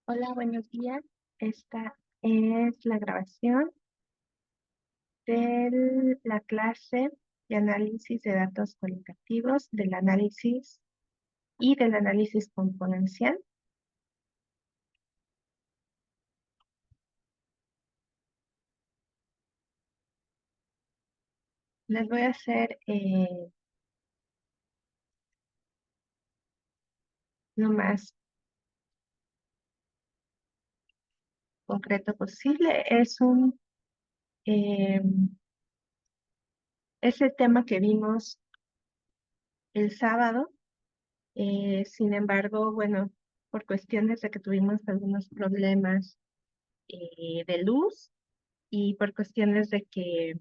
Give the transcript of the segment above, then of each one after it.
Hola, buenos días. Esta es la grabación de la clase de análisis de datos cualitativos, del análisis y del análisis componencial. Les voy a hacer lo más concreto posible. Eh, es el tema que vimos el sábado. Sin embargo, bueno, por cuestiones de que tuvimos algunos problemas de luz y por cuestiones de que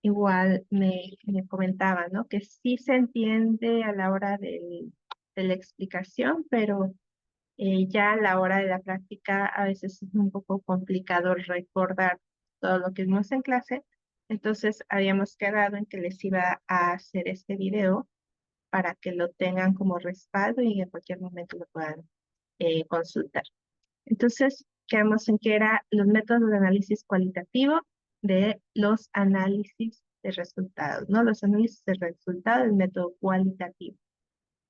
igual me comentaba, ¿no? Que sí se entiende a la hora de la explicación, pero ya a la hora de la práctica a veces es un poco complicado recordar todo lo que vimos en clase. Entonces habíamos quedado en que les iba a hacer este video para que lo tengan como respaldo y en cualquier momento lo puedan consultar. Entonces, quedamos en que era los métodos de análisis cualitativo de los análisis de resultados, ¿no? Los análisis de resultados del método cualitativo.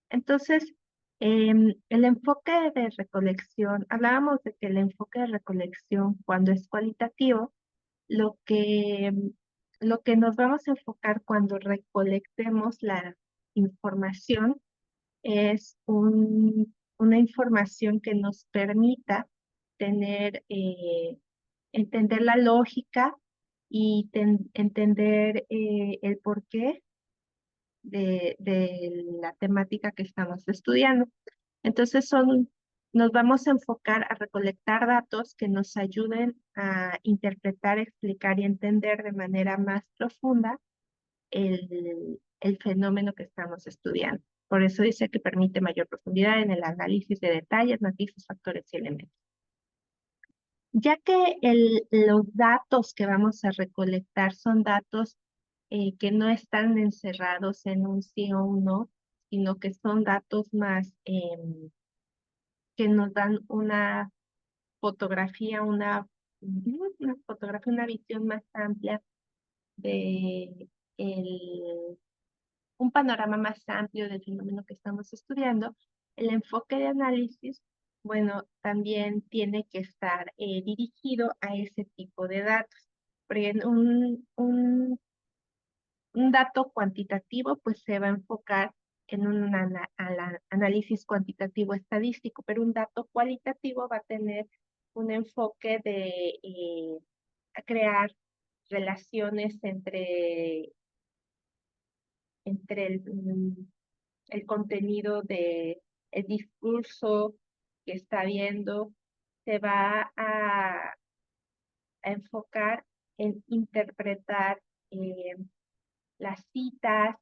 Entonces, el enfoque de recolección, hablábamos de que el enfoque de recolección, cuando es cualitativo, lo que, lo que nos vamos a enfocar cuando recolectemos la información es una información que nos permita tener, entender la lógica y entender el porqué de la temática que estamos estudiando. Entonces nos vamos a enfocar a recolectar datos que nos ayuden a interpretar, explicar y entender de manera más profunda el fenómeno que estamos estudiando. Por eso dice que permite mayor profundidad en el análisis de detalles, matices, factores y elementos. Ya que los datos que vamos a recolectar son datos que no están encerrados en un sí o un no, sino que son datos más que nos dan fotografía, una fotografía, una visión más amplia de el un panorama más amplio del fenómeno que estamos estudiando, el enfoque de análisis, bueno, también tiene que estar dirigido a ese tipo de datos. Porque un dato cuantitativo pues se va a enfocar en un análisis cuantitativo estadístico, pero un dato cualitativo va a tener un enfoque de crear relaciones entre el contenido de el discurso que está viendo, se va a enfocar en interpretar eh, las citas,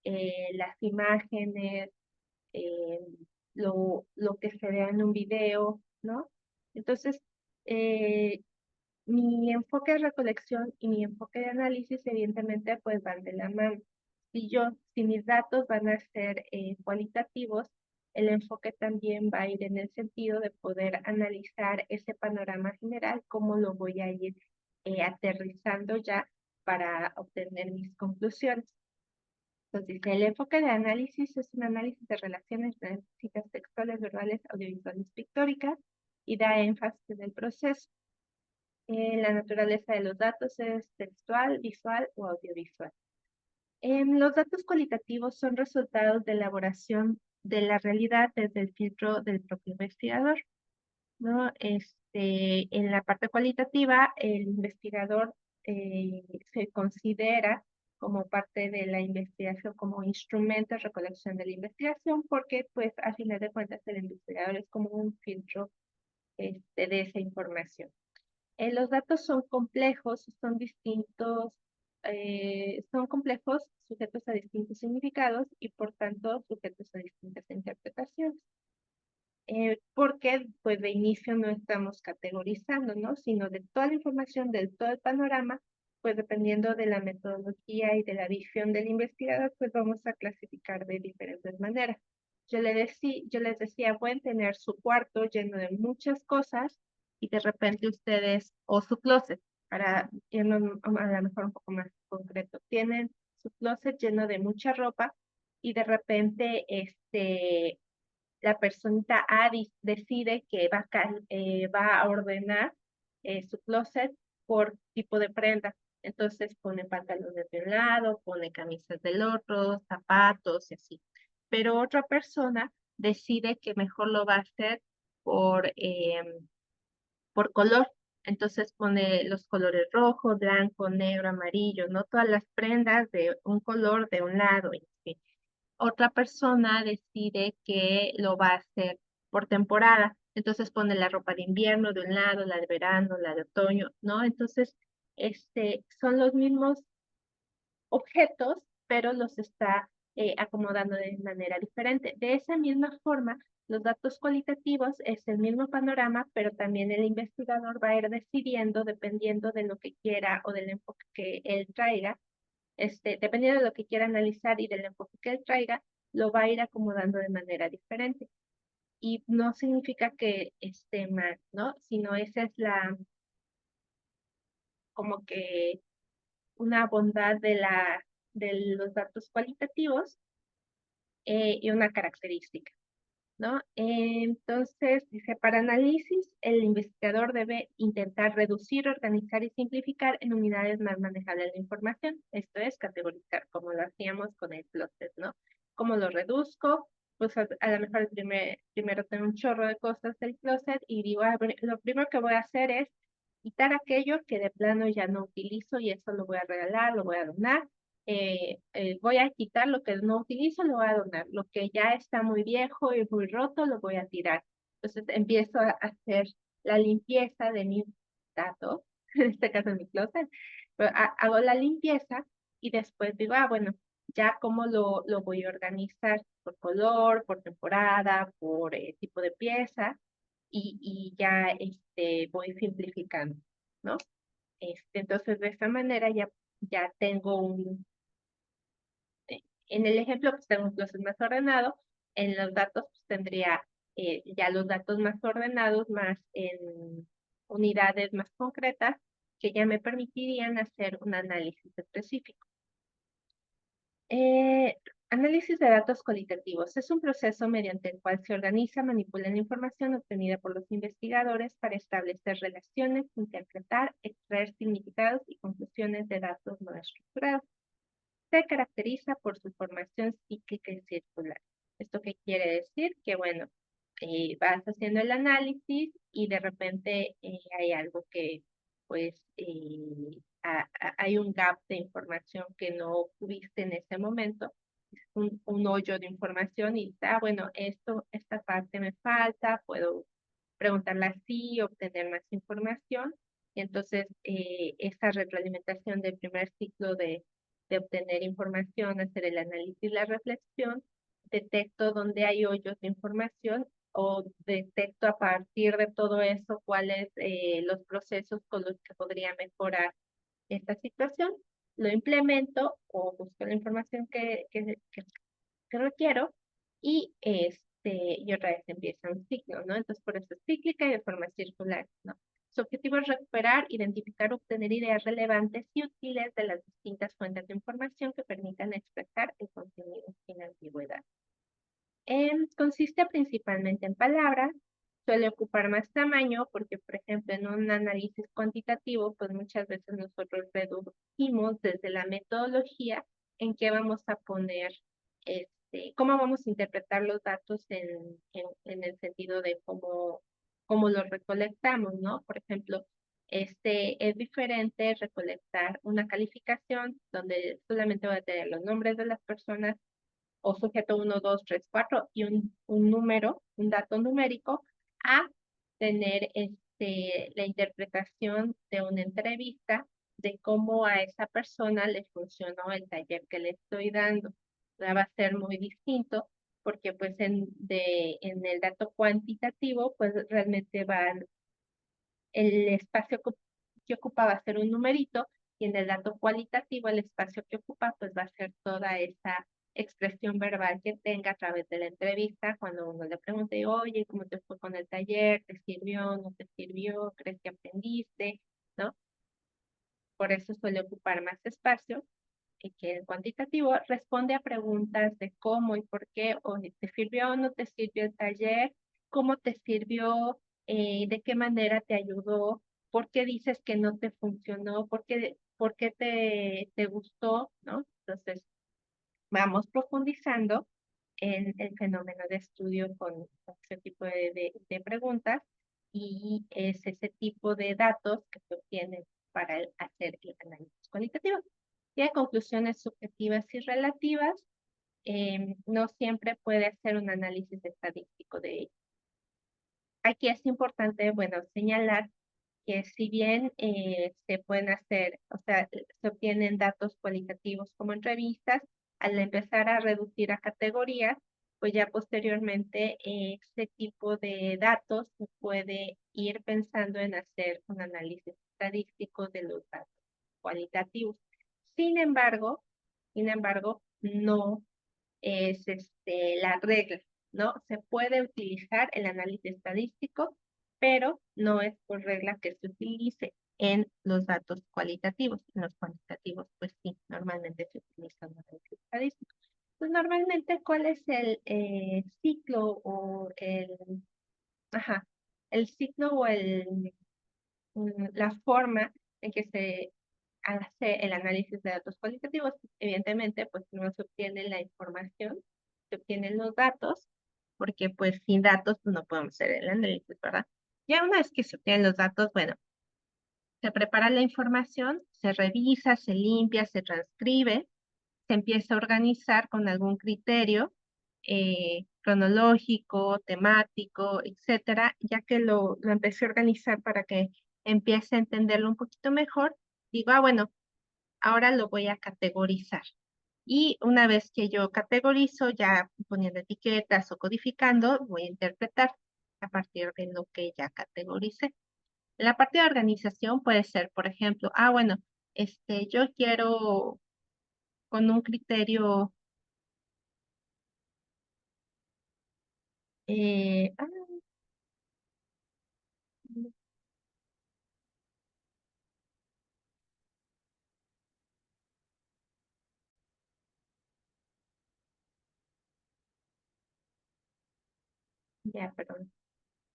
las imágenes, eh, lo que se vea en un video, ¿no? Entonces, eh, mi enfoque de recolección y mi enfoque de análisis, evidentemente, pues van de la mano. Si mis datos van a ser cualitativos, el enfoque también va a ir en el sentido de poder analizar ese panorama general, cómo lo voy a ir aterrizando ya para obtener mis conclusiones. Entonces, el enfoque de análisis es un análisis de relaciones entre citas textuales, verbales, audiovisuales, pictóricas y da énfasis en el proceso. La naturaleza de los datos es textual, visual o audiovisual. Los datos cualitativos son resultados de elaboración de la realidad desde el filtro del propio investigador, ¿no? En la parte cualitativa, el investigador se considera como parte de la investigación, como instrumento de recolección de la investigación, porque pues a final de cuentas el investigador es como un filtro de esa información. Los datos son complejos, son distintos, son complejos, sujetos a distintos significados y por tanto sujetos a distintas interpretaciones. Porque pues de inicio no estamos categorizando, ¿no? Sino de toda la información, del todo el panorama, pues dependiendo de la metodología y de la visión del investigador, pues vamos a clasificar de diferentes maneras. yo les decía, pueden tener su cuarto lleno de muchas cosas y de repente ustedes, o su closet, para irnos a lo mejor un poco más concreto, tienen su closet lleno de mucha ropa y de repente la personita A decide que va a ordenar su closet por tipo de prenda. Entonces pone pantalones de un lado, pone camisas del otro, zapatos y así. Pero otra persona decide que mejor lo va a hacer por color. Entonces pone los colores rojo, blanco, negro, amarillo, no todas las prendas de un color de un lado. Y así. Otra persona decide que lo va a hacer por temporada. Entonces pone la ropa de invierno de un lado, la de verano, la de otoño, ¿no? Entonces, son los mismos objetos, pero los está acomodando de manera diferente. De esa misma forma, los datos cualitativos es el mismo panorama, pero también el investigador va a ir decidiendo, dependiendo de lo que quiera o del enfoque que él traiga, dependiendo de lo que quiera analizar y del enfoque que él traiga, lo va a ir acomodando de manera diferente. Y no significa que esté mal, ¿no? Sino esa es como que una bondad de los datos cualitativos y una característica, ¿no? Entonces, dice, para análisis, el investigador debe intentar reducir, organizar y simplificar en unidades más manejables la información. Esto es categorizar, como lo hacíamos con el clúster, ¿no? ¿Cómo lo reduzco? Pues a lo mejor primero tengo un chorro de cosas del closet y digo, lo primero que voy a hacer es quitar aquello que de plano ya no utilizo y eso lo voy a regalar, lo voy a donar. Voy a quitar lo que no utilizo, lo voy a donar. Lo que ya está muy viejo y muy roto, lo voy a tirar. Entonces empiezo a hacer la limpieza de mis datos, en este caso en mi closet. Pero hago la limpieza y después digo, bueno, ya cómo lo voy a organizar por color, por temporada, por tipo de pieza y ya voy simplificando, ¿no? Entonces de esta manera ya tengo en el ejemplo, pues tengo un closet más ordenado. En los datos, pues tendría ya los datos más ordenados, más en unidades más concretas, que ya me permitirían hacer un análisis específico. Eh, Análisis de datos cualitativos. Es un proceso mediante el cual se organiza, manipula la información obtenida por los investigadores para establecer relaciones, interpretar, extraer significados y conclusiones de datos no estructurados. Se caracteriza por su formación cíclica y circular. ¿Esto qué quiere decir? Que bueno, vas haciendo el análisis y de repente hay algo que pues hay un gap de información que no tuviste en ese momento, un hoyo de información y bueno, esta parte me falta, puedo preguntarla así, obtener más información. Y entonces, esa retroalimentación del primer ciclo de obtener información, hacer el análisis, la reflexión, detecto dónde hay hoyos de información o detecto a partir de todo eso cuáles los procesos con los que podría mejorar esta situación, lo implemento o busco la información que requiero y otra vez empieza un ciclo, ¿no? Entonces, por eso es cíclica y de forma circular, ¿no? Su objetivo es recuperar, identificar, obtener ideas relevantes y útiles de las distintas fuentes de información que permitan expresar el contenido sin ambigüedad. Consiste principalmente en palabras, suele ocupar más tamaño porque, por ejemplo, en un análisis cuantitativo, pues muchas veces nosotros reducimos desde la metodología en qué vamos a poner, cómo vamos a interpretar los datos en el sentido de cómo los recolectamos, ¿no? Por ejemplo, es diferente recolectar una calificación donde solamente voy a tener los nombres de las personas o sujeto 1, 2, 3, 4 y un número, un dato numérico, a tener la interpretación de una entrevista de cómo a esa persona le funcionó el taller que le estoy dando. Va a ser muy distinto porque pues en el dato cuantitativo pues realmente el espacio que ocupa va a ser un numerito y en el dato cualitativo el espacio que ocupa pues va a ser toda esa expresión verbal que tenga a través de la entrevista, cuando uno le pregunte, oye, ¿cómo te fue con el taller? ¿Te sirvió? ¿No te sirvió? ¿Crees que aprendiste? ¿No? Por eso suele ocupar más espacio que el cuantitativo. Responde a preguntas de cómo y por qué, o te sirvió o no te sirvió el taller, cómo te sirvió, de qué manera te ayudó, por qué dices que no te funcionó, por qué te gustó, ¿no? Entonces, vamos profundizando en el fenómeno de estudio con ese tipo de preguntas y es ese tipo de datos que se obtienen para hacer el análisis cualitativo. Y hay conclusiones subjetivas y relativas. No siempre puede hacer un análisis estadístico de ello. Aquí es importante, bueno, señalar que si bien se pueden hacer, o sea, se obtienen datos cualitativos como en revistas, al empezar a reducir a categorías, pues ya posteriormente este tipo de datos se puede ir pensando en hacer un análisis estadístico de los datos cualitativos. Sin embargo, no es la regla, ¿no? Se puede utilizar el análisis estadístico, pero no es por regla que se utilice en los datos cualitativos. En los cuantitativos, pues sí, normalmente se utiliza un análisis estadístico. Pues normalmente, ¿cuál es el ciclo o ajá, el ciclo o la forma en que se hace el análisis de datos cualitativos? Evidentemente, pues no se obtiene la información, se obtienen los datos, porque pues sin datos pues, no podemos hacer el análisis, ¿verdad? Ya una vez que se obtienen los datos, bueno, se prepara la información, se revisa, se limpia, se transcribe, se empieza a organizar con algún criterio cronológico, temático, etcétera, ya que lo empecé a organizar para que empiece a entenderlo un poquito mejor, digo, bueno, ahora lo voy a categorizar. Y una vez que yo categorizo, ya poniendo etiquetas o codificando, voy a interpretar a partir de lo que ya categoricé. La parte de organización puede ser, por ejemplo, bueno, yo quiero con un criterio, eh, ah, ya, perdón.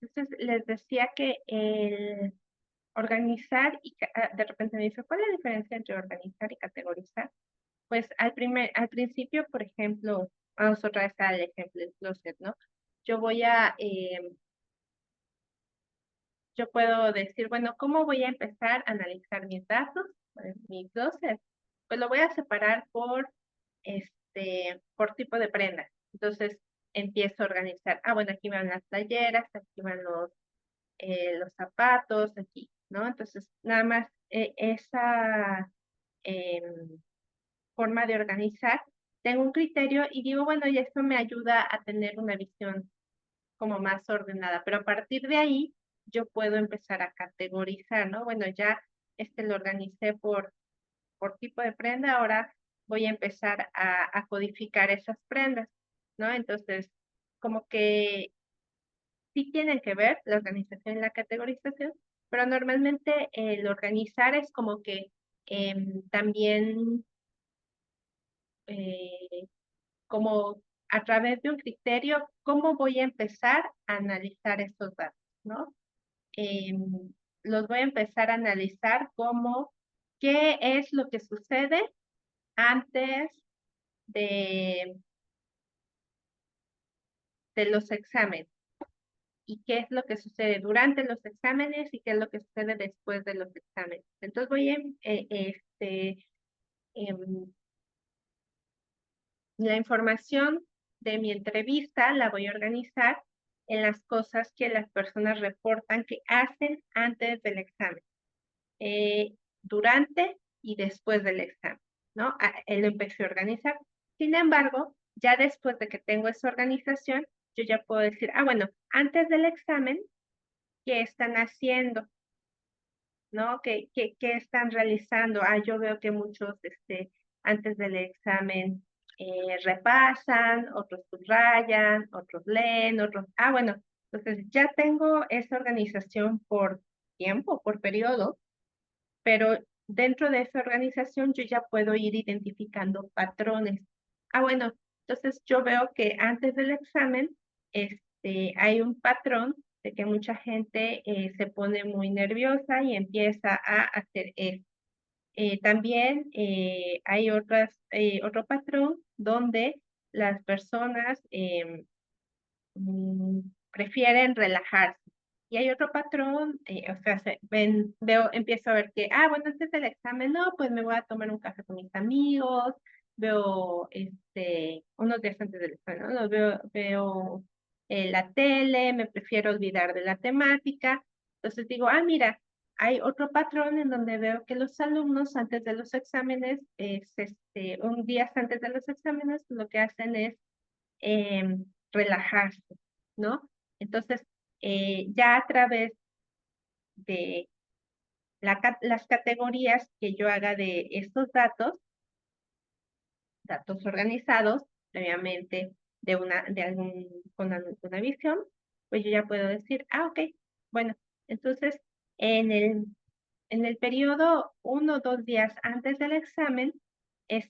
Entonces, les decía que el organizar de repente me dice, ¿cuál es la diferencia entre organizar y categorizar? Pues al principio, por ejemplo, vamos otra vez al ejemplo del closet, ¿no? Yo voy a, yo puedo decir, bueno, ¿cómo voy a empezar a analizar mis datos, mi closet? Pues lo voy a separar por tipo de prenda. Entonces, empiezo a organizar, bueno, aquí van las playeras, aquí van los zapatos, aquí, ¿no? Entonces, nada más esa forma de organizar, tengo un criterio y digo, bueno, y esto me ayuda a tener una visión como más ordenada, pero a partir de ahí yo puedo empezar a categorizar, ¿no? Bueno, ya lo organicé por tipo de prenda, ahora voy a empezar a codificar esas prendas, ¿no? Entonces, como que sí tienen que ver la organización y la categorización, pero normalmente el organizar es como que también eh, como a través de un criterio, ¿cómo voy a empezar a analizar estos datos, ¿no? Los voy a empezar a analizar como qué es lo que sucede antes de, de los exámenes y qué es lo que sucede durante los exámenes y qué es lo que sucede después de los exámenes. Entonces voy a, em, la información de mi entrevista la voy a organizar en las cosas que las personas reportan que hacen antes del examen, durante y después del examen, ¿no? Lo empecé a organizar. Sin embargo, ya después de que tengo esa organización, yo ya puedo decir, bueno, antes del examen, ¿qué están haciendo? ¿No? ¿Qué están realizando? Yo veo que muchos, antes del examen, repasan, otros subrayan, otros leen, otros... Ah, bueno, entonces ya tengo esa organización por tiempo, por periodo, pero dentro de esa organización yo ya puedo ir identificando patrones. Ah, bueno, entonces yo veo que antes del examen hay un patrón de que mucha gente se pone muy nerviosa y empieza a hacer esto. También hay otro patrón donde las personas prefieren relajarse. Y hay otro patrón, o sea, empiezo a ver que, ah, bueno, antes del examen, no, pues me voy a tomar un café con mis amigos, veo, unos días antes del examen, ¿no? Veo la tele, me prefiero olvidar de la temática. Entonces digo, ah, mira, hay otro patrón en donde veo que los alumnos antes de los exámenes, un día antes de los exámenes, lo que hacen es relajarse, ¿no? Entonces, ya a través de las categorías que yo haga de estos datos organizados previamente con alguna visión, pues yo ya puedo decir, ah, ok, bueno, entonces en el periodo 1 o 2 días antes del examen,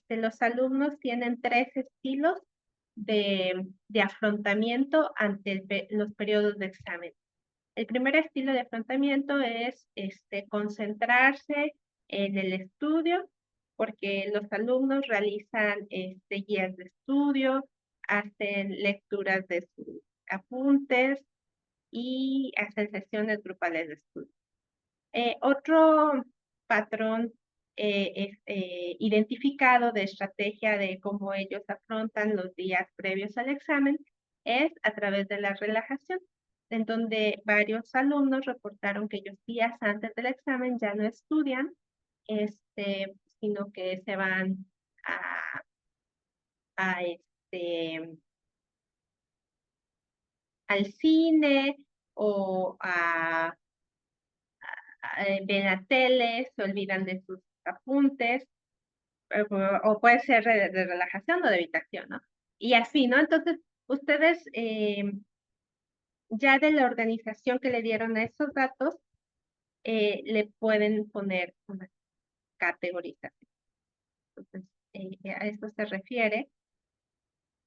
los alumnos tienen 3 estilos de afrontamiento ante los periodos de examen. El primer estilo de afrontamiento es concentrarse en el estudio, porque los alumnos realizan guías de estudio, hacen lecturas de sus apuntes y hacen sesiones grupales de estudio. Otro patrón identificado de estrategia de cómo ellos afrontan los días previos al examen es a través de la relajación, en donde varios alumnos reportaron que ellos días antes del examen ya no estudian, sino que se van a al cine o ven la tele, se olvidan de sus apuntes, o puede ser de relajación o de evitación, ¿no? Y así, ¿no? Entonces, ustedes ya de la organización que le dieron a esos datos, le pueden poner una categorización. Entonces, a esto se refiere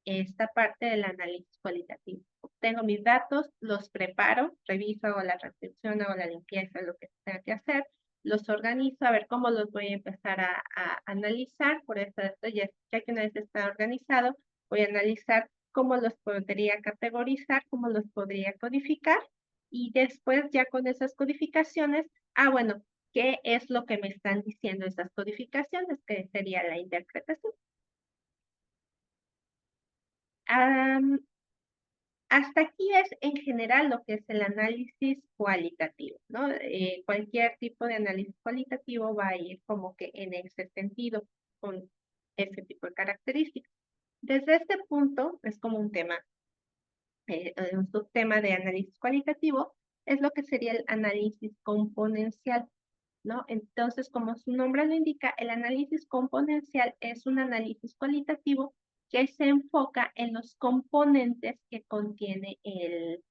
esta parte del análisis cualitativo. Obtengo mis datos, los preparo, reviso, hago la transcripción, hago la limpieza, lo que tenga que hacer, los organizo, a ver cómo los voy a empezar a analizar. Por eso esto ya que una vez está organizado, voy a analizar cómo los podría categorizar, cómo los podría codificar, y después ya con esas codificaciones, bueno, ¿qué es lo que me están diciendo esas codificaciones? Que sería la interpretación. Hasta aquí es en general lo que es el análisis cualitativo, ¿no? Cualquier tipo de análisis cualitativo va a ir como que en ese sentido, con ese tipo de características. Desde este punto, es como un subtema de análisis cualitativo, es lo que sería el análisis componencial, ¿no? Entonces, como su nombre lo indica, el análisis componencial es un análisis cualitativo que se enfoca en los componentes que contiene el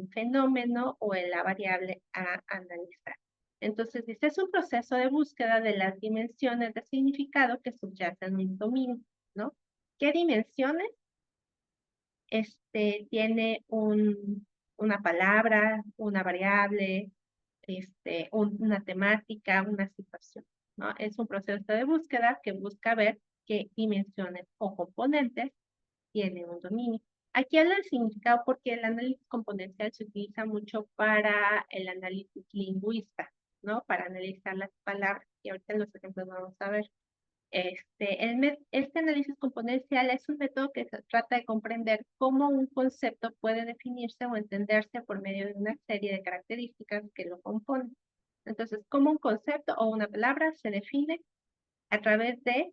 fenómeno o en la variable a analizar. Entonces, dice, es un proceso de búsqueda de las dimensiones de significado que subyacen en un dominio, ¿no? ¿Qué dimensiones tiene una palabra, una variable, una temática, una situación, ¿no? Es un proceso de búsqueda que busca ver qué dimensiones o componentes tiene un dominio. Aquí habla del significado porque el análisis componencial se utiliza mucho para el análisis lingüista, ¿no? Para analizar las palabras, y ahorita en los ejemplos vamos a ver. Este análisis componencial es un método que se trata de comprender cómo un concepto puede definirse o entenderse por medio de una serie de características que lo componen. Entonces, cómo un concepto o una palabra se define a través de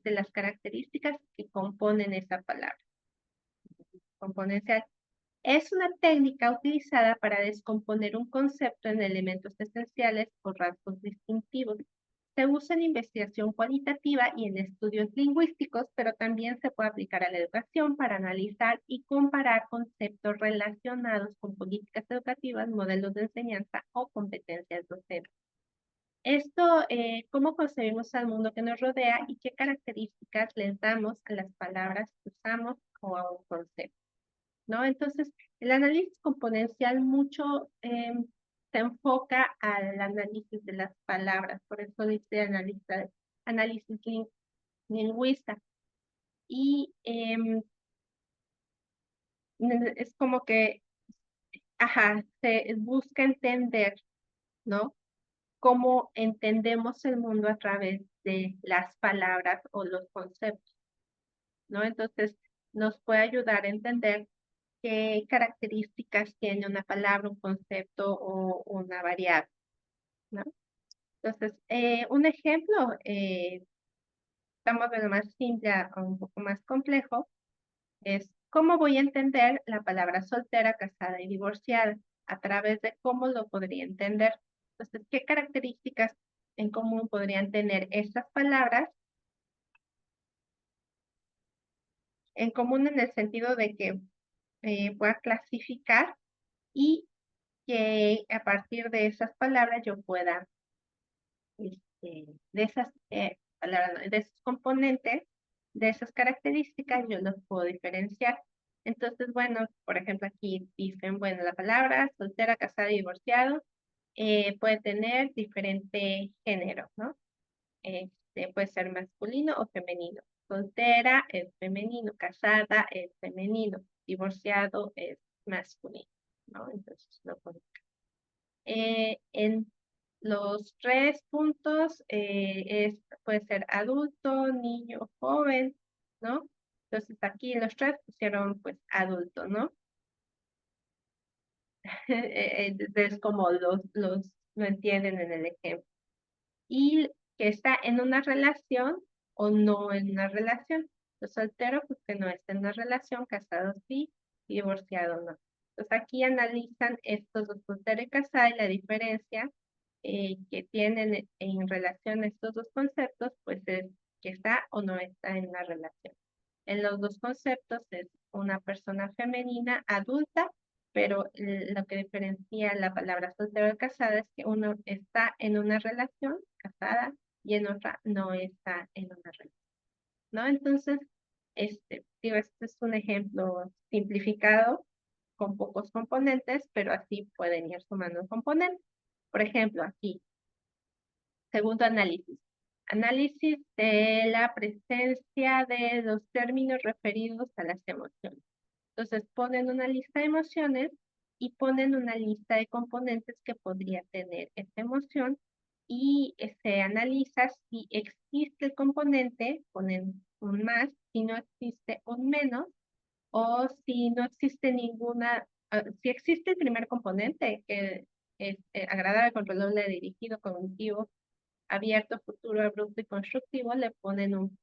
las características que componen esa palabra. Componencial es una técnica utilizada para descomponer un concepto en elementos esenciales o rasgos distintivos. Se usa en investigación cualitativa y en estudios lingüísticos, pero también se puede aplicar a la educación para analizar y comparar conceptos relacionados con políticas educativas, modelos de enseñanza o competencias docentes. Esto, cómo concebimos al mundo que nos rodea y qué características les damos a las palabras que usamos o a un concepto, ¿no? Entonces, el análisis componencial mucho se enfoca al análisis de las palabras, por eso dice análisis lingüista. Y es como que, ajá, se busca entender, ¿no? Cómo entendemos el mundo a través de las palabras o los conceptos, ¿no? Entonces, nos puede ayudar a entender qué características tiene una palabra, un concepto o una variable, ¿no? Entonces, un ejemplo, estamos de lo más simple a un poco más complejo, es cómo voy a entender la palabra soltera, casada y divorciada, a través de cómo lo podría entender. Entonces, ¿qué características en común podrían tener estas palabras? En común en el sentido de que pueda clasificar y que a partir de esas palabras yo pueda, de esas palabras, no, de esos componentes, de esas características, yo los puedo diferenciar. Entonces, bueno, por ejemplo, aquí dicen, bueno, la palabra soltera, casada y divorciado puede tener diferente género, ¿no? Puede ser masculino o femenino. Soltera es femenino, casada es femenino, divorciado es masculino, ¿no? Entonces lo pongo. En los 3 puntos puede ser adulto, niño, joven, ¿no? Entonces aquí los 3 pusieron pues adulto, ¿no? Es como lo entienden en el ejemplo. Y que está en una relación o no en una relación. Los solteros, pues que no está en una relación, casados sí, y divorciados no. Entonces aquí analizan estos dos, soltero y casada, y la diferencia que tienen en relación a estos dos conceptos, pues es que está o no está en una relación. En los dos conceptos es una persona femenina adulta, pero lo que diferencia la palabra soltero y casada es que uno está en una relación casada y en otra no está en una relación, ¿no? Entonces, digo, este es un ejemplo simplificado con pocos componentes, pero así pueden ir sumando componentes. Por ejemplo, aquí, segundo análisis. Análisis de la presencia de los términos referidos a las emociones. Entonces ponen una lista de emociones y ponen una lista de componentes que podría tener esta emoción y se analiza si existe el componente, ponen un más, si no existe un menos, o si no existe ninguna, si existe el primer componente, que es agradable, controlable, dirigido, cognitivo, abierto, futuro, abrupto y constructivo, le ponen un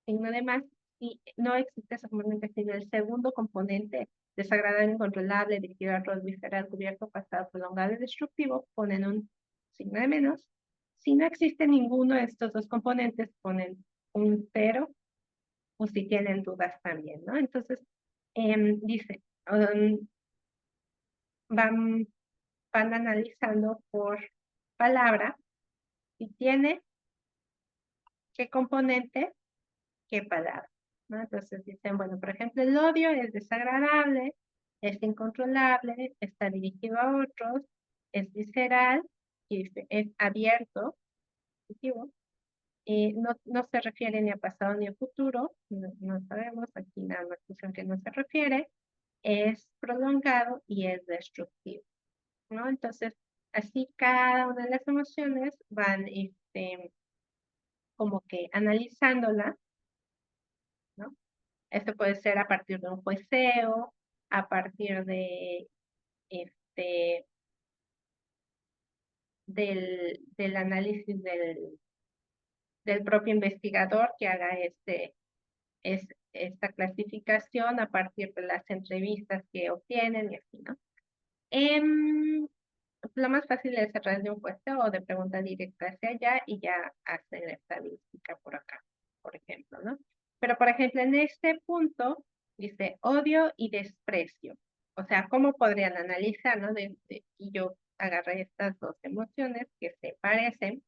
signo de más. Si no existe ese componente, sino el segundo componente, desagradable, incontrolable, dirigido al rol visceral, cubierto, pasado, prolongado y destructivo, ponen un signo de menos. Si no existe ninguno de estos dos componentes, ponen un 0, o si tienen dudas también, ¿no? Entonces, dice, van, van analizando por palabra si tiene qué componente, qué palabra, ¿no? Entonces dicen, bueno, por ejemplo, el odio es desagradable, es incontrolable, está dirigido a otros, es visceral, y es abierto, positivo, no se refiere ni a pasado ni a futuro, no sabemos, aquí nada más pusieron que no se refiere, es prolongado y es destructivo, ¿no? Entonces, así cada una de las emociones van como que analizándola, ¿no? Esto puede ser a partir de un jueceo, a partir de este del análisis del propio investigador que haga esta clasificación a partir de las entrevistas que obtienen y así, ¿no? lo más fácil es a través de un puesto o de pregunta directa hacia allá y ya hacen la estadística por acá, por ejemplo, ¿no? Pero, por ejemplo, en este punto dice odio y desprecio. O sea, ¿cómo podrían analizar, no? Y yo agarré estas dos emociones que se parecen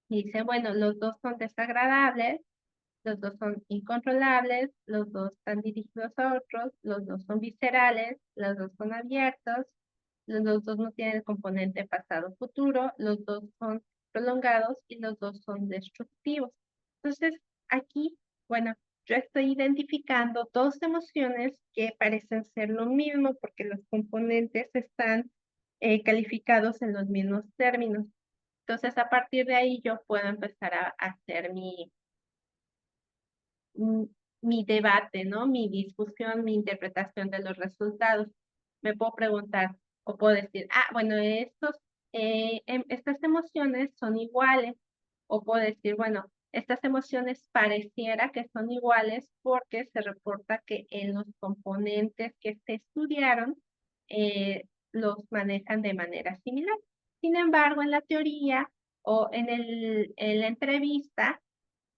y dice, bueno, los dos son desagradables, los dos son incontrolables, los dos están dirigidos a otros, los dos son viscerales, los dos son abiertos, los dos no tienen el componente pasado-futuro, los dos son prolongados y los dos son destructivos. Entonces, aquí, bueno, yo estoy identificando dos emociones que parecen ser lo mismo porque los componentes están calificados en los mismos términos. Entonces, a partir de ahí yo puedo empezar a hacer mi debate, ¿no? Mi discusión, mi interpretación de los resultados. Me puedo preguntar o puedo decir, bueno, estas emociones son iguales. O puedo decir, bueno, estas emociones pareciera que son iguales porque se reporta que en los componentes que se estudiaron los manejan de manera similar. Sin embargo, en la teoría o en la entrevista,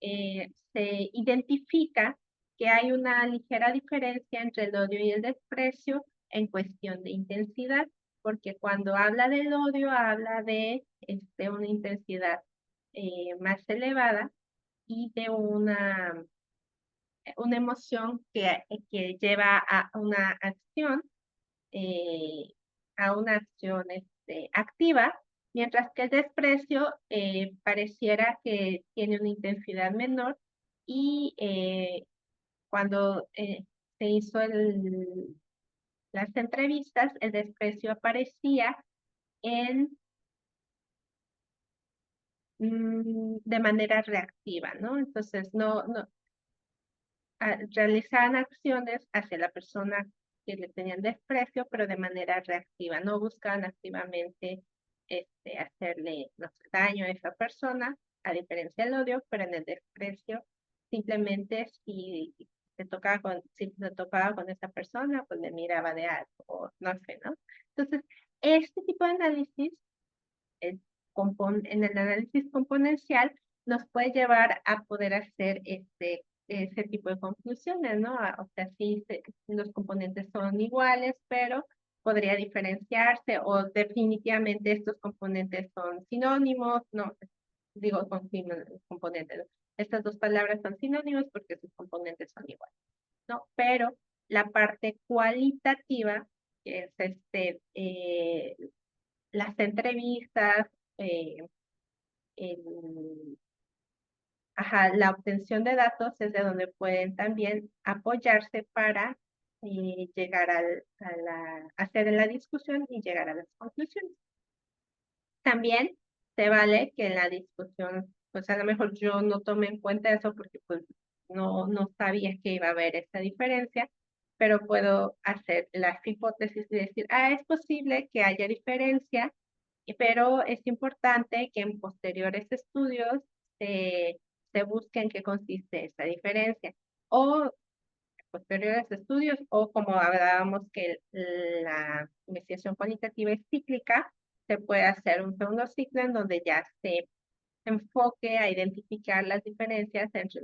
se identifica que hay una ligera diferencia entre el odio y el desprecio en cuestión de intensidad, porque cuando habla del odio habla de una intensidad más elevada y de una emoción que lleva eh, a una acción activa, mientras que el desprecio pareciera que tiene una intensidad menor y cuando se hizo las entrevistas, el desprecio aparecía en, de manera reactiva, ¿no? Entonces, no, realizaban acciones hacia la persona que le tenían desprecio, pero de manera reactiva, no buscaban activamente hacerle, no sé, daño a esa persona, a diferencia del odio, pero en el desprecio, simplemente si se tocaba con esa persona, pues le miraba de alto, o no sé, ¿no? Entonces, este tipo de análisis, en el análisis componencial, nos puede llevar a poder hacer ese tipo de conclusiones, ¿no? O sea, sí, los componentes son iguales, pero podría diferenciarse o definitivamente estos componentes son sinónimos, no, digo componentes, ¿no? Estas dos palabras son sinónimos porque sus componentes son iguales, ¿no? Pero la parte cualitativa, que es las entrevistas, eh, el- la obtención de datos es de donde pueden también apoyarse para llegar hacer la discusión y llegar a las conclusiones. También se vale que en la discusión, pues a lo mejor yo no tomé en cuenta eso porque pues no sabía que iba a haber esta diferencia, pero puedo hacer las hipótesis y decir, es posible que haya diferencia, pero es importante que en posteriores estudios se, se busque en qué consiste esa diferencia. O posteriores estudios, o como hablábamos que la investigación cualitativa es cíclica, se puede hacer un segundo ciclo en donde ya se enfoque a identificar las diferencias entre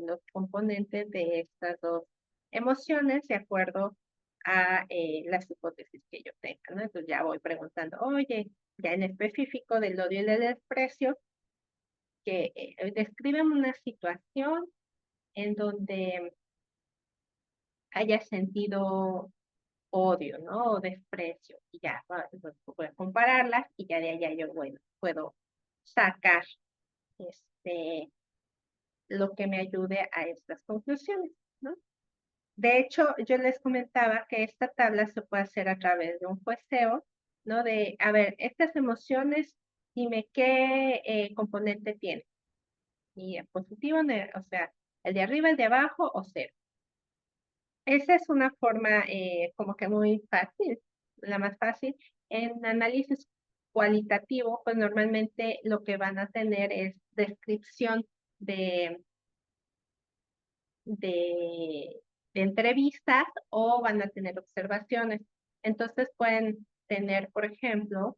los componentes de estas dos emociones de acuerdo a las hipótesis que yo tenga, ¿no? Entonces ya voy preguntando, oye, ya en específico del odio y del desprecio, que describen una situación en donde haya sentido odio, ¿no? O desprecio, y ya, pues, voy a compararlas y ya de allá yo, bueno, puedo sacar este, lo que me ayude a estas conclusiones, ¿no? De hecho, yo les comentaba que esta tabla se puede hacer a través de un jueceo, ¿no? De, a ver, estas emociones, dime qué componente tiene. Y positivo, o sea, el de arriba, el de abajo o cero. Esa es una forma como que muy fácil, la más fácil. En análisis cualitativo, pues normalmente lo que van a tener es descripción de, de entrevistas o van a tener observaciones. Entonces pueden tener, por ejemplo,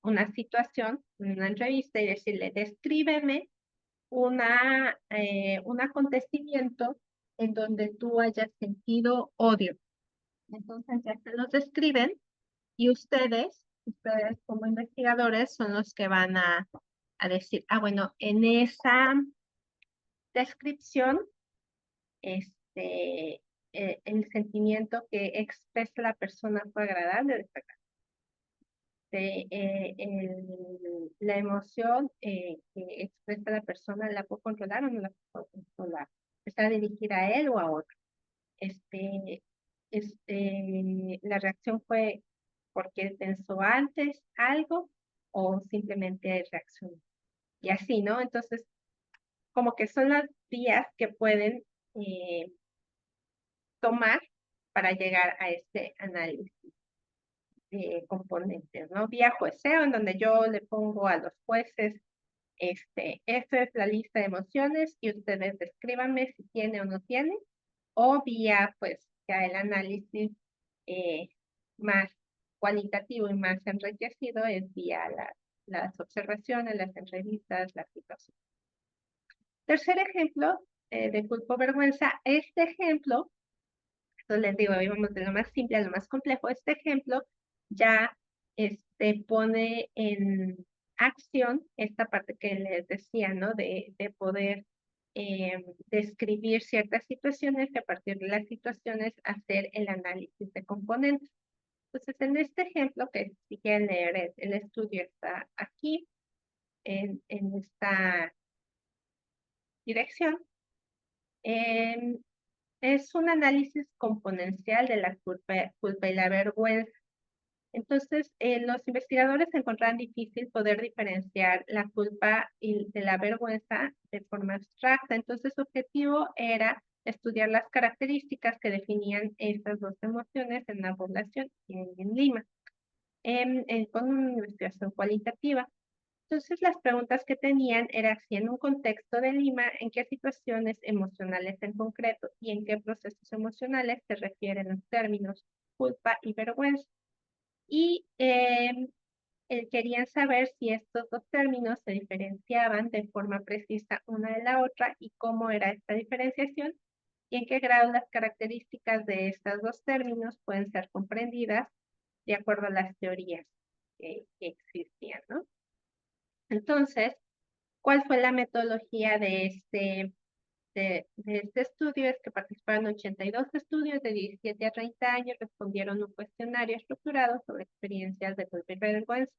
una situación, una entrevista y decirle, descríbeme un acontecimiento en donde tú hayas sentido odio. Entonces ya se los describen y ustedes como investigadores son los que van a decir, bueno, en esa descripción, el sentimiento que expresa la persona fue agradable, desagradable. La emoción que expresa la persona, ¿la puedo controlar o no la puedo controlar? ¿Está dirigida a él o a otro? La reacción fue porque pensó antes algo o simplemente reaccionó. Y así, ¿no? Entonces, como que son las vías que pueden tomar para llegar a este análisis de componentes, ¿no? Vía jueceo, en donde yo le pongo a los jueces, esta es la lista de emociones y ustedes descríbanme si tiene o no tiene, o vía, pues, ya el análisis más cualitativo y más enriquecido es vía las observaciones, las entrevistas, las situaciones. Tercer ejemplo de culpa o vergüenza. Este ejemplo, entonces les digo, íbamos de lo más simple a lo más complejo. Este ejemplo ya pone en acción esta parte que les decía, ¿no? De poder describir ciertas situaciones y a partir de las situaciones hacer el análisis de componentes. Entonces, en este ejemplo, que si quieren leer el estudio está aquí, en esta dirección, es un análisis componencial de la culpa y la vergüenza. Entonces, los investigadores encontraron difícil poder diferenciar la culpa y de la vergüenza de forma abstracta. Entonces, su objetivo era estudiar las características que definían estas dos emociones en la población y en Lima, con una investigación cualitativa. Entonces, las preguntas que tenían era si en un contexto de Lima, en qué situaciones emocionales en concreto y en qué procesos emocionales se refieren los términos culpa y vergüenza. Y querían saber si estos dos términos se diferenciaban de forma precisa una de la otra y cómo era esta diferenciación y en qué grado las características de estos dos términos pueden ser comprendidas de acuerdo a las teorías que existían, ¿no? Entonces, ¿cuál fue la metodología de este estudio? Es que participaron 82 estudios de 17 a 30 años, respondieron un cuestionario estructurado sobre experiencias de culpa y vergüenza.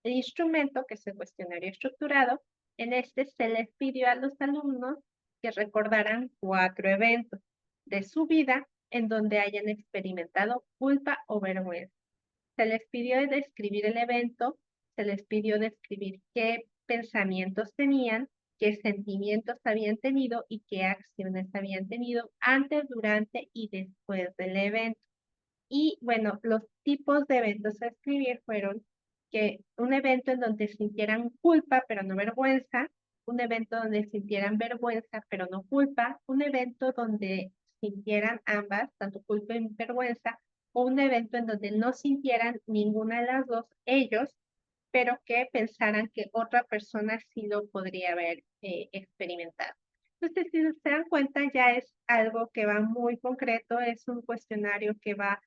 El instrumento, que es el cuestionario estructurado, en este se les pidió a los alumnos que recordaran 4 eventos de su vida en donde hayan experimentado culpa o vergüenza. Se les pidió describir el evento, se les pidió describir qué pensamientos tenían, qué sentimientos habían tenido y qué acciones habían tenido antes, durante y después del evento. Y bueno, los tipos de eventos a escribir fueron que un evento en donde sintieran culpa pero no vergüenza, un evento donde sintieran vergüenza pero no culpa, un evento donde sintieran ambas, tanto culpa y vergüenza, o un evento en donde no sintieran ninguna de las dos ellos, pero que pensaran que otra persona sí lo podría haber experimentado. Entonces, si se dan cuenta, ya es algo que va muy concreto, es un cuestionario que va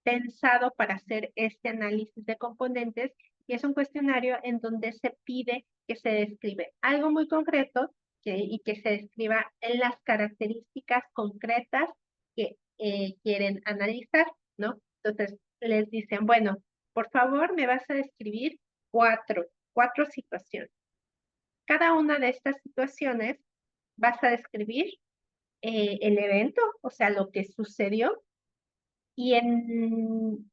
pensado para hacer este análisis de componentes y es un cuestionario en donde se pide que se describe algo muy concreto y que se describa en las características concretas que quieren analizar, ¿no? Entonces les dicen, bueno, por favor me vas a describir cuatro situaciones. Cada una de estas situaciones vas a describir el evento, o sea, lo que sucedió y en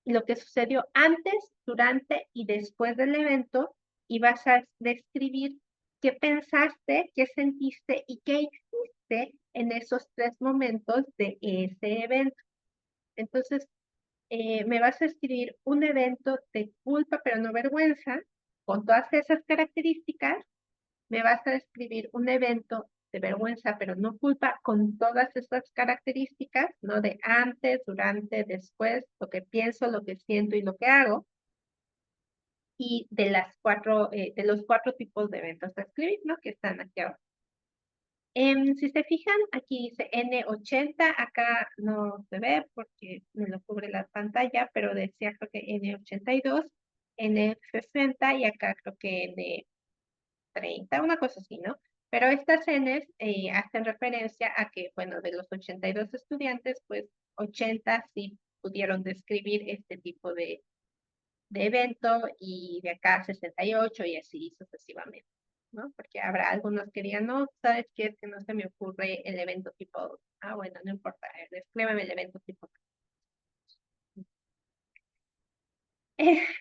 lo que sucedió antes, durante y después del evento y vas a describir qué pensaste, qué sentiste y qué hiciste en esos 3 momentos de ese evento. Entonces, me vas a escribir un evento de culpa pero no vergüenza con todas esas características. Me vas a describir un evento de vergüenza, pero no culpa, con todas esas características, ¿no? De antes, durante, después, lo que pienso, lo que siento y lo que hago. y de los cuatro tipos de eventos a escribir, ¿no? Que están aquí abajo. Si se fijan, aquí dice N80, acá no se ve porque me lo cubre la pantalla, pero decía creo que N82, N60 y acá creo que N30, una cosa así, ¿no? Pero estas Ns hacen referencia a que, bueno, de los 82 estudiantes, pues 80 sí pudieron describir este tipo de evento y de acá 68 y así sucesivamente, ¿no? Porque habrá algunos que digan, no, ¿sabes qué? Es que no se me ocurre el evento tipo, bueno, no importa, descríbeme el evento tipo.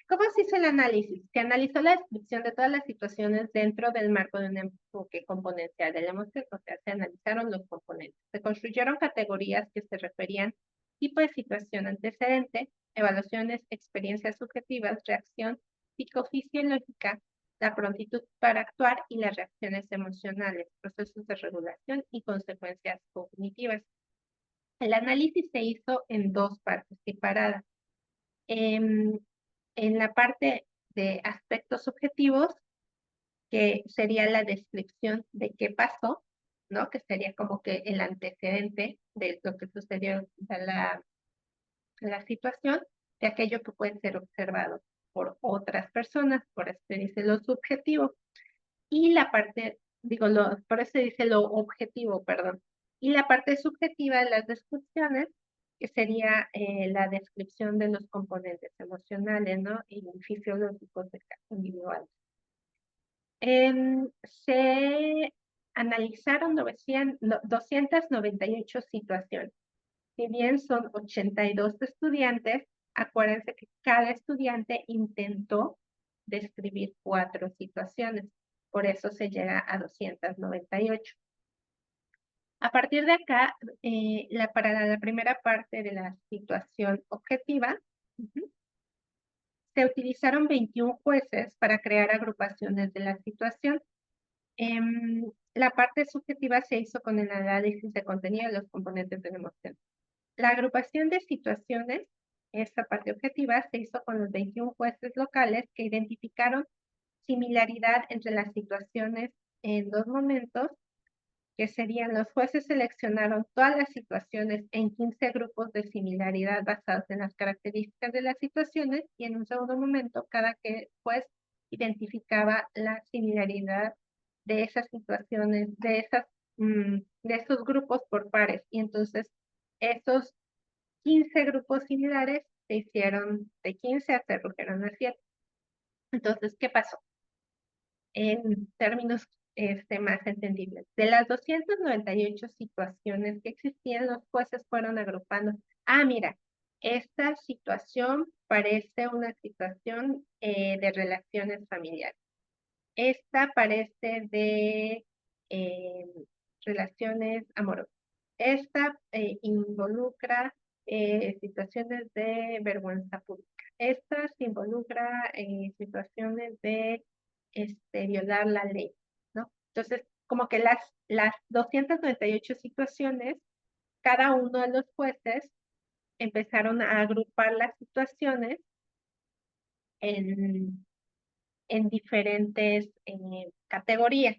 ¿Cómo se hizo el análisis? Se analizó la descripción de todas las situaciones dentro del marco de un enfoque componencial de la emoción, o sea, se analizaron los componentes. Se construyeron categorías que se referían tipo de situación antecedente, evaluaciones, experiencias subjetivas, reacción psicofisiológica, la prontitud para actuar y las reacciones emocionales, procesos de regulación y consecuencias cognitivas. El análisis se hizo en dos partes separadas. En la parte de aspectos objetivos, que sería la descripción de qué pasó, ¿no? Que sería como que el antecedente de lo que sucedió de la situación, de aquello que puede ser observado por otras personas, por eso se dice lo subjetivo. Y la parte, por eso se dice lo objetivo, perdón. Y la parte subjetiva de las descripciones, que sería la descripción de los componentes emocionales, ¿no? Y fisiológicos de cada individual. Se analizaron 298 situaciones. Si bien son 82 estudiantes, acuérdense que cada estudiante intentó describir 4 situaciones. Por eso se llega a 298. A partir de acá, para la primera parte de la situación objetiva, se utilizaron 21 jueces para crear agrupaciones de la situación. La parte subjetiva se hizo con el análisis de contenido de los componentes de la emoción. La agrupación de situaciones, esta parte objetiva, se hizo con los 21 jueces locales que identificaron similaridad entre las situaciones en dos momentos, que serían los jueces seleccionaron todas las situaciones en 15 grupos de similaridad basados en las características de las situaciones y en un segundo momento cada juez identificaba la similaridad de esas situaciones, de esos grupos por pares. Y entonces esos 15 grupos similares se hicieron de 15 se redujeron a 7. Entonces, ¿qué pasó? En términos más entendibles. De las 298 situaciones que existían, los jueces fueron agrupando. Mira, esta situación parece una situación de relaciones familiares. Esta parece de eh, relaciones amorosas. Esta involucra situaciones de vergüenza pública. Esta involucra situaciones de violar la ley, ¿no? Entonces, como que las 298 situaciones, cada uno de los jueces empezaron a agrupar las situaciones en diferentes categorías.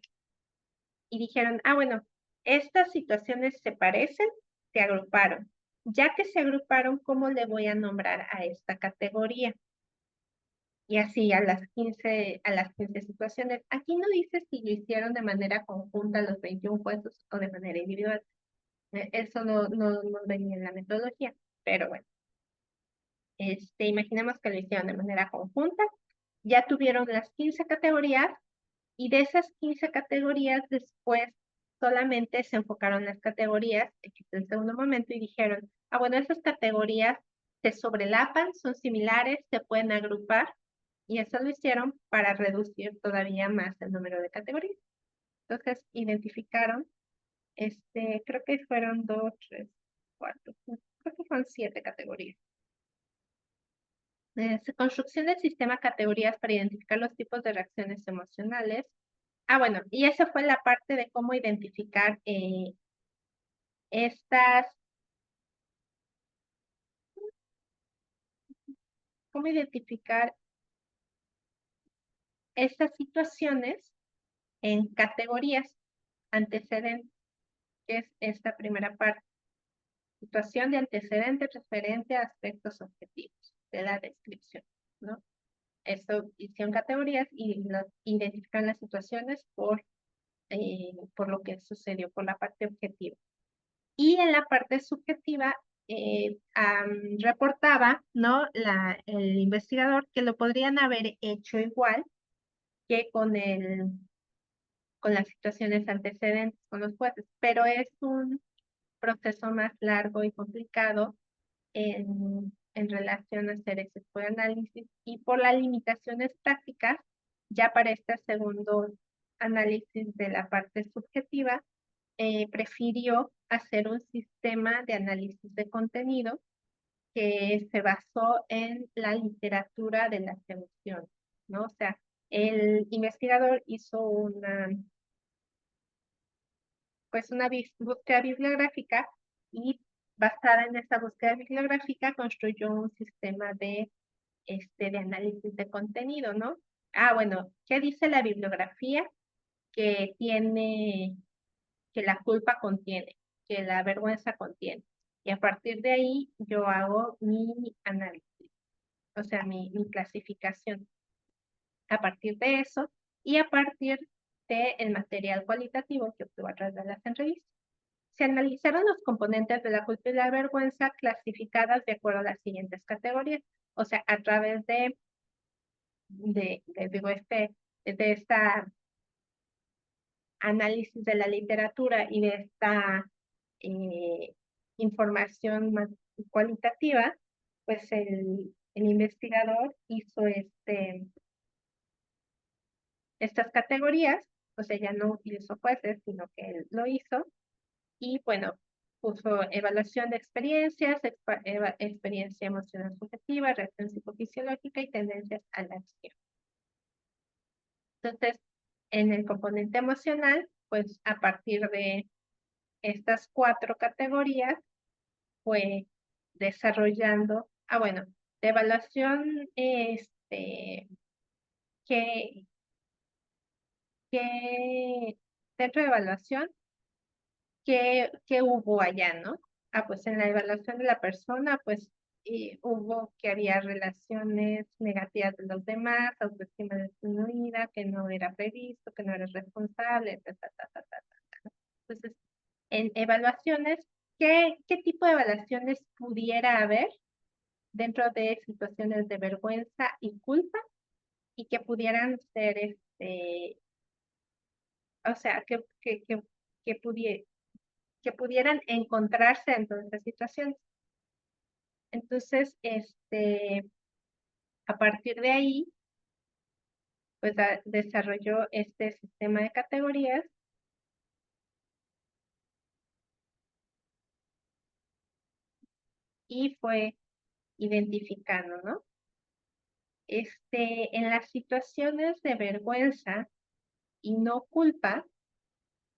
Y dijeron, bueno, estas situaciones se parecen, se agruparon. Ya que se agruparon, ¿cómo le voy a nombrar a esta categoría? Y así a las 15 situaciones. Aquí no dice si lo hicieron de manera conjunta los 21 jueces o de manera individual. Eso no venía en la metodología, pero bueno. Imaginemos que lo hicieron de manera conjunta. Ya tuvieron las 15 categorías y de esas 15 categorías después solamente se enfocaron las categorías, que es el segundo momento, y dijeron, bueno, esas categorías se sobrelapan, son similares, se pueden agrupar, y eso lo hicieron para reducir todavía más el número de categorías. Entonces, identificaron, creo que fueron 2, 3, 4, creo que fueron 7 categorías. Construcción del sistema categorías para identificar los tipos de reacciones emocionales. Bueno, y esa fue la parte de cómo identificar estas, cómo identificar estas situaciones en categorías antecedentes, que es esta primera parte. Situación de antecedente referente a aspectos objetivos de la descripción, ¿no? Esto hicieron categorías y identifican las situaciones por lo que sucedió, por la parte objetiva. Y en la parte subjetiva reportaba, ¿no? El investigador que lo podrían haber hecho igual que con las situaciones antecedentes con los jueces, pero es un proceso más largo y complicado en relación a hacer ese tipo de análisis y por las limitaciones prácticas, ya para este segundo análisis de la parte subjetiva, prefirió hacer un sistema de análisis de contenido que se basó en la literatura de las emociones, ¿no? O sea, el investigador hizo una búsqueda bibliográfica y basada en esa búsqueda bibliográfica construyó un sistema de análisis de contenido, ¿no? Ah, bueno, ¿qué dice la bibliografía? Que la culpa contiene, que la vergüenza contiene. Y a partir de ahí yo hago mi análisis, o sea, mi clasificación. A partir de eso y a partir del material cualitativo que obtuvo a través de las entrevistas. Se analizaron los componentes de la culpa y la vergüenza clasificadas de acuerdo a las siguientes categorías. O sea, a través de esta análisis de la literatura y de esta eh, información más cualitativa, pues el investigador hizo estas categorías, o sea, ya no utilizó jueces, sino que él lo hizo, y bueno, puso evaluación de experiencias, experiencia emocional subjetiva, reacción psicofisiológica y tendencias a la acción. Entonces, en el componente emocional, pues a partir de estas 4 categorías, fue desarrollando, bueno, de evaluación, que, que dentro de evaluación, ¿qué hubo allá, no? Pues en la evaluación de la persona, pues hubo que había relaciones negativas de los demás, autoestima disminuida, que no era previsto, que no era responsable, Entonces, en evaluaciones, ¿qué tipo de evaluaciones pudiera haber dentro de situaciones de vergüenza y culpa y que pudieran ser, o sea, que, que pudieran encontrarse en todas estas situaciones? Entonces, a partir de ahí, pues desarrolló este sistema de categorías y fue identificando, ¿no? En las situaciones de vergüenza y no culpa,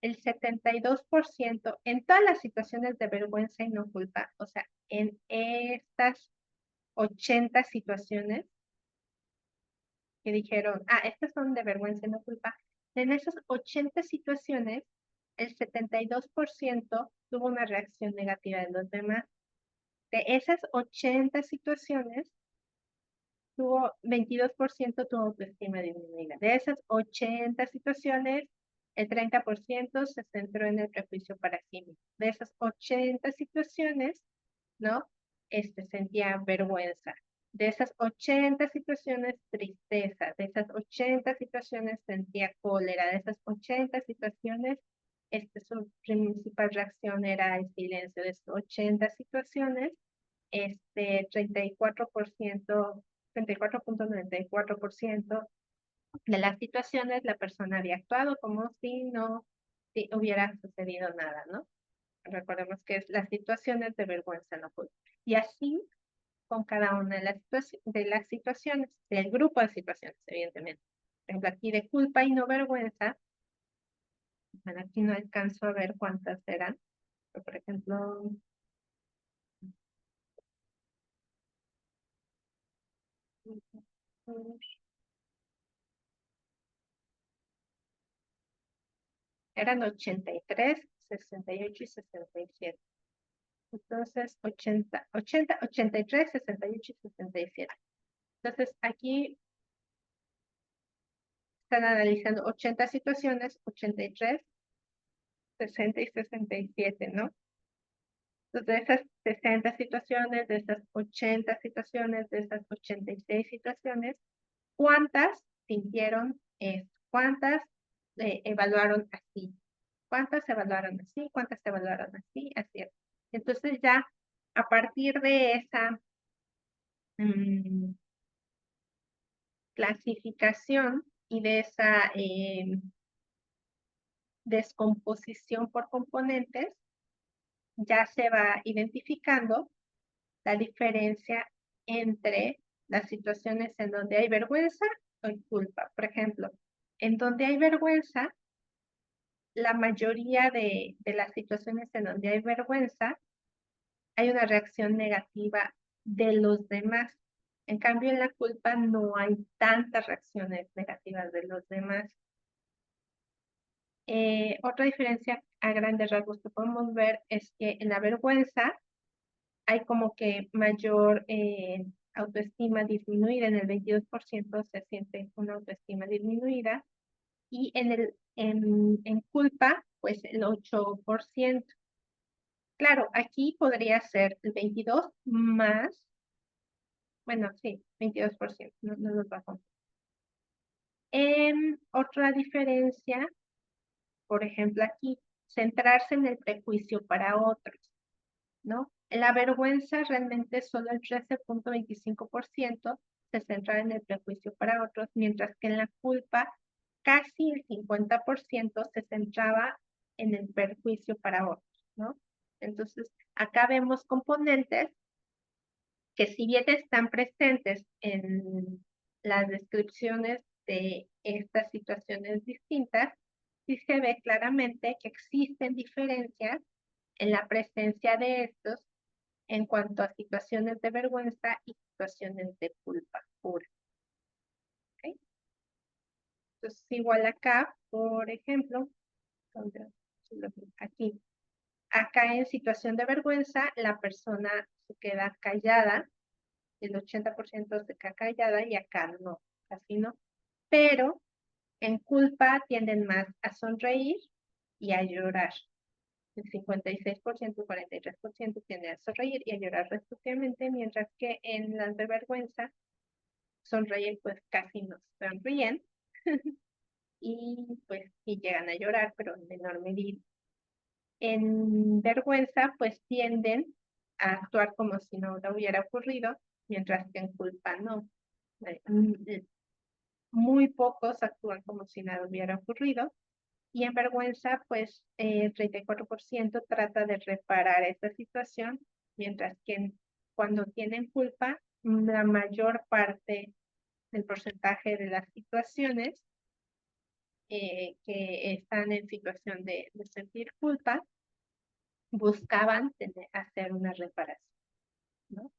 el 72% en todas las situaciones de vergüenza y no culpa, o sea, en estas 80 situaciones que dijeron, estas son de vergüenza y no culpa, en esas 80 situaciones, el 72% tuvo una reacción negativa de los demás. De esas 80 situaciones, 22% tuvo autoestima disminuida. De esas 80 situaciones, el 30% se centró en el prejuicio para sí mismo. De esas 80 situaciones, ¿no? Sentía vergüenza. De esas 80 situaciones, tristeza. De esas 80 situaciones, sentía cólera. De esas 80 situaciones, su principal reacción era el silencio. De esas 80 situaciones, 34%, 34.94% de las situaciones la persona había actuado como si hubiera sucedido nada, ¿no? Recordemos que es las situaciones de vergüenza no culpa. Y así con cada una de las situaciones, del grupo de situaciones, evidentemente. Por ejemplo, aquí de culpa y no vergüenza, bueno, aquí no alcanzo a ver cuántas eran, pero por ejemplo, Eran 83, 68 y 67. Entonces, 83, 68 y 67. Entonces, aquí están analizando 80 situaciones, 83, 60 y 67, ¿no? Entonces, de esas 60 situaciones, de esas 80 situaciones, de esas 86 situaciones, ¿cuántas sintieron esto? ¿Cuántas evaluaron así? ¿Cuántas evaluaron así? ¿Cuántas evaluaron así? Así es. Entonces ya a partir de esa clasificación y de esa descomposición por componentes, ya se va identificando la diferencia entre las situaciones en donde hay vergüenza o culpa. Por ejemplo, en donde hay vergüenza, la mayoría de las situaciones en donde hay vergüenza, hay una reacción negativa de los demás. En cambio, en la culpa no hay tantas reacciones negativas de los demás. Otra diferencia a grandes rasgos que podemos ver es que en la vergüenza hay como que mayor autoestima disminuida, en el 22% se siente una autoestima disminuida y en culpa, pues el 8%. Claro, aquí podría ser el 22 más, bueno, sí, 22%, no los bajo. Otra diferencia, por ejemplo, aquí, centrarse en el prejuicio para otros, ¿no? La vergüenza realmente solo el 13.25% se centra en el prejuicio para otros, mientras que en la culpa casi el 50% se centraba en el perjuicio para otros, ¿no? Entonces, acá vemos componentes que si bien están presentes en las descripciones de estas situaciones distintas, sí se ve claramente que existen diferencias en la presencia de estos en cuanto a situaciones de vergüenza y situaciones de culpa pura. ¿Okay? Entonces, igual acá, por ejemplo, aquí, acá en situación de vergüenza, la persona se queda callada, el 80% se queda callada y acá no, casi no. Pero en culpa tienden más a sonreír y a llorar. El 56% y 43% tienden a sonreír y a llorar respectivamente, mientras que en las de vergüenza, sonreír pues casi no sonríen y pues sí llegan a llorar, pero en menor medida. En vergüenza pues tienden a actuar como si no hubiera ocurrido, mientras que en culpa no. Muy pocos actúan como si nada hubiera ocurrido. Y en vergüenza, pues el 34% trata de reparar esta situación, mientras que cuando tienen culpa, la mayor parte del porcentaje de las situaciones que están en situación de sentir culpa, buscaban hacer una reparación, ¿no?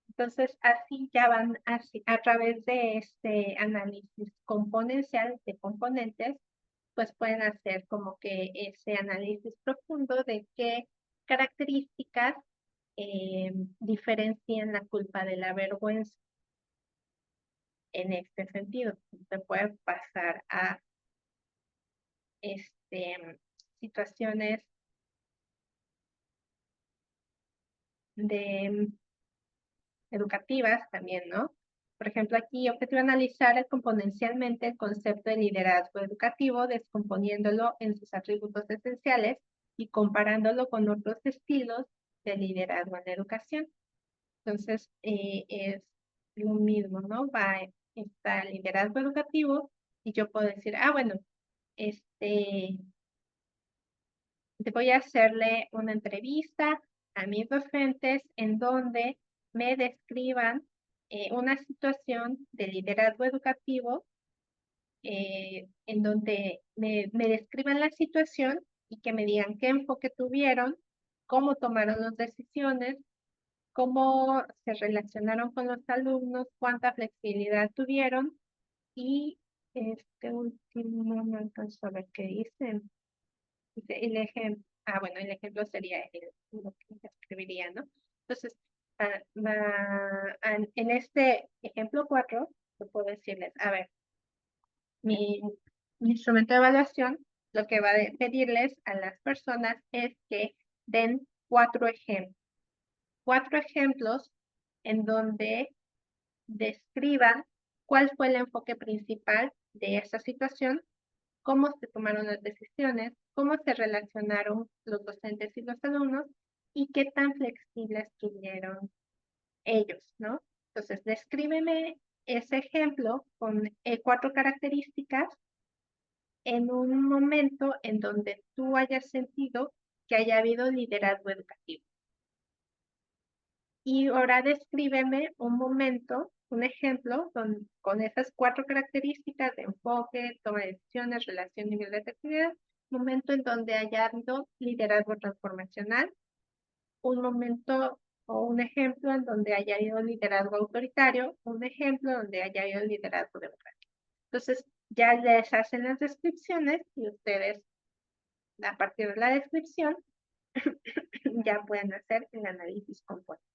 Entonces, así ya van así, a través de este análisis componencial de componentes, pues pueden hacer como que ese análisis profundo de qué características diferencian la culpa de la vergüenza en este sentido. Se puede pasar a situaciones de educativas también, ¿no? Por ejemplo, aquí objetivo analizar componencialmente el concepto de liderazgo educativo, descomponiéndolo en sus atributos esenciales y comparándolo con otros estilos de liderazgo en la educación. Entonces, es lo mismo, ¿no? Está el liderazgo educativo y yo puedo decir, bueno, voy a hacerle una entrevista a mis docentes en donde me describan una situación de liderazgo educativo, en donde me describan la situación y que me digan qué enfoque tuvieron, cómo tomaron las decisiones, cómo se relacionaron con los alumnos, cuánta flexibilidad tuvieron y este último no alcanzo a ver qué dicen. Bueno, el ejemplo sería lo que escribiría, ¿no? Entonces, en este ejemplo 4, yo puedo decirles, a ver, mi instrumento de evaluación lo que va a pedirles a las personas es que den 4 ejemplos. 4 ejemplos en donde describan cuál fue el enfoque principal de esa situación, cómo se tomaron las decisiones, cómo se relacionaron los docentes y los alumnos y qué tan flexibles estuvieron ellos, ¿no? Entonces, descríbeme ese ejemplo con 4 características en un momento en donde tú hayas sentido que haya habido liderazgo educativo. Y ahora descríbeme un momento, un ejemplo, con esas 4 características de enfoque, toma de decisiones, relación, nivel de actividad, momento en donde haya habido liderazgo transformacional, un momento o un ejemplo en donde haya habido liderazgo autoritario, un ejemplo donde haya habido liderazgo democrático. Entonces, ya les hacen las descripciones y ustedes, a partir de la descripción, ya pueden hacer el análisis componente.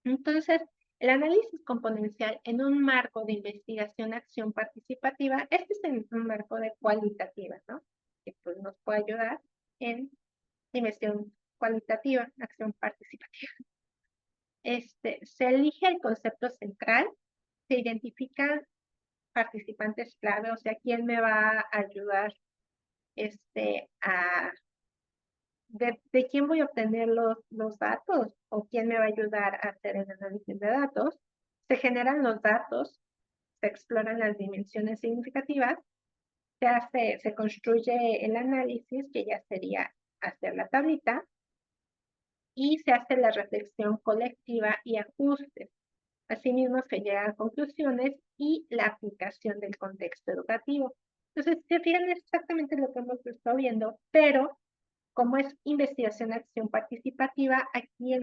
Entonces, el análisis componencial en un marco de investigación-acción participativa, este es en un marco de cualitativa, ¿no? Que pues, nos puede ayudar en investigación cualitativa, acción participativa. Se elige el concepto central, se identifican participantes clave, o sea, quién me va a ayudar de quién voy a obtener los datos o quién me va a ayudar a hacer el análisis de datos. Se generan los datos, se exploran las dimensiones significativas, se construye el análisis, que ya sería hacer la tablita, y se hace la reflexión colectiva y ajustes. Asimismo, se llega a conclusiones y la aplicación del contexto educativo. Entonces, se fijan exactamente lo que hemos estado viendo, pero como es investigación acción participativa, aquí es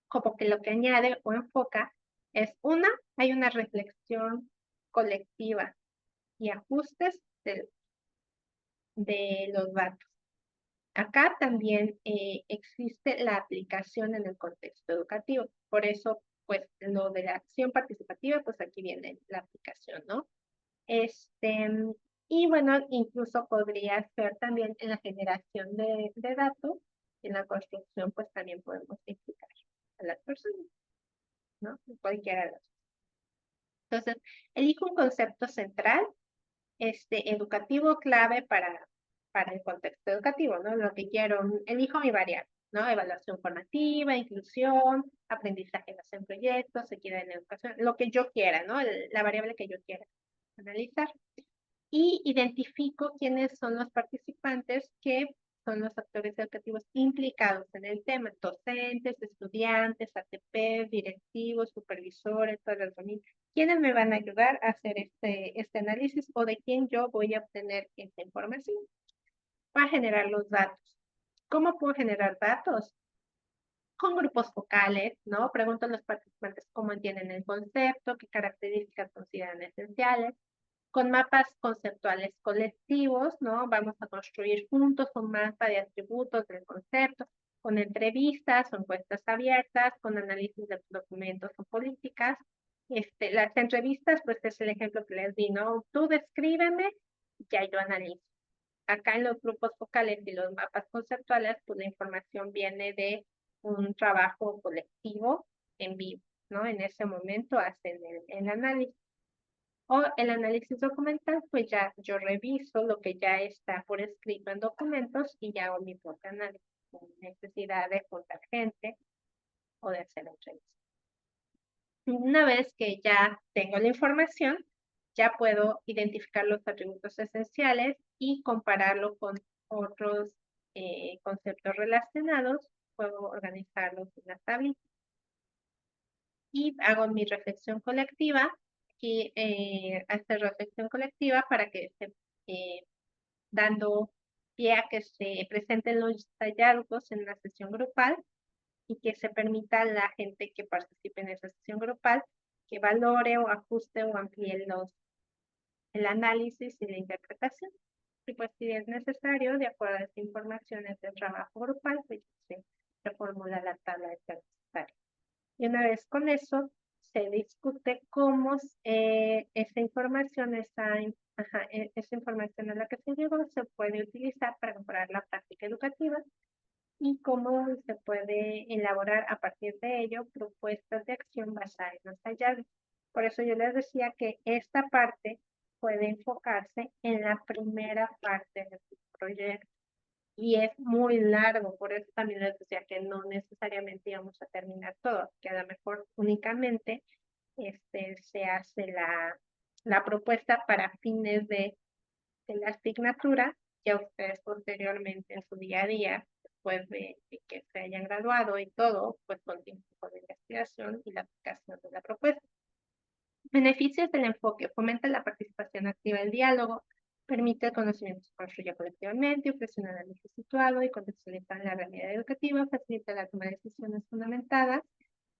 como que lo que añade o enfoca es hay una reflexión colectiva y ajustes de los datos. Acá también existe la aplicación en el contexto educativo. Por eso, pues, lo de la acción participativa, pues aquí viene la aplicación, ¿no? Y bueno, incluso podría ser también en la generación de datos, en la construcción, pues también podemos implicar a las personas, ¿no? Cualquiera de las. Entonces, elijo un concepto central, educativo clave para el contexto educativo, ¿no? Lo que quiero, elijo mi variable, ¿no? Evaluación formativa, inclusión, aprendizaje en proyectos, equidad en educación, lo que yo quiera, ¿no? La variable que yo quiera analizar. Y identifico quiénes son los participantes que son los actores educativos implicados en el tema, docentes, estudiantes, ATP, directivos, supervisores, todas las familias. ¿Quiénes me van a ayudar a hacer este análisis o de quién yo voy a obtener esta información? Para generar los datos. ¿Cómo puedo generar datos? Con grupos focales, ¿no? Pregunto a los participantes cómo entienden el concepto, qué características consideran esenciales, con mapas conceptuales colectivos, ¿no? Vamos a construir juntos un mapa de atributos del concepto, con entrevistas o encuestas abiertas, con análisis de documentos o políticas. Las entrevistas, pues es el ejemplo que les di, ¿no? Tú descríbeme, ya yo analizo. Acá en los grupos focales y los mapas conceptuales, pues la información viene de un trabajo colectivo en vivo, ¿no? En ese momento hacen el análisis. O el análisis documental, pues ya yo reviso lo que ya está por escrito en documentos y ya hago mi propio análisis, sin necesidad de juntar gente o de hacer entrevistas. Una vez que ya tengo la información, ya puedo identificar los atributos esenciales y compararlo con otros conceptos relacionados. Puedo organizarlos en la tablita. Y hago mi reflexión colectiva y hacer reflexión colectiva para que esté dando pie a que se presenten los hallazgos en una sesión grupal y que se permita a la gente que participe en esa sesión grupal que valore o ajuste o amplíe el análisis y la interpretación. Y pues si es necesario, de acuerdo a las informaciones del trabajo grupal, pues se reformula la tabla de ser necesario. Y una vez con eso, se discute cómo esa información, esa información a la que se llegó se puede utilizar para mejorar la práctica educativa y cómo se puede elaborar a partir de ello propuestas de acción basadas en los hallazgos. Por eso yo les decía que esta parte puede enfocarse en la primera parte del proyecto y es muy largo, por eso también les decía que no necesariamente íbamos a terminar todo, que a lo mejor únicamente se hace la propuesta para fines de la asignatura, ya ustedes posteriormente en su día a día, después de que se hayan graduado y todo, pues continúen con la investigación y la aplicación de la propuesta. Beneficios del enfoque: fomenta la participación activa del diálogo, permite el conocimiento se construya colectivamente, ofrece un análisis situado y contextualizado en la realidad educativa, facilita la toma de decisiones fundamentadas,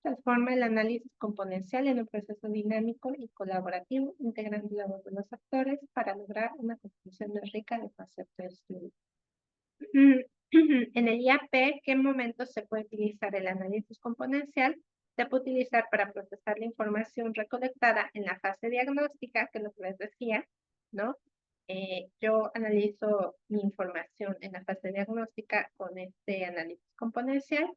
transforma el análisis componencial en un proceso dinámico y colaborativo, integrando la voz de los actores para lograr una comprensión más rica del concepto de estudio. En el IAP, ¿qué momentos se puede utilizar el análisis componencial? Se puede utilizar para procesar la información recolectada en la fase diagnóstica, que es lo que les decía, ¿no? Yo analizo mi información en la fase diagnóstica con este análisis componencial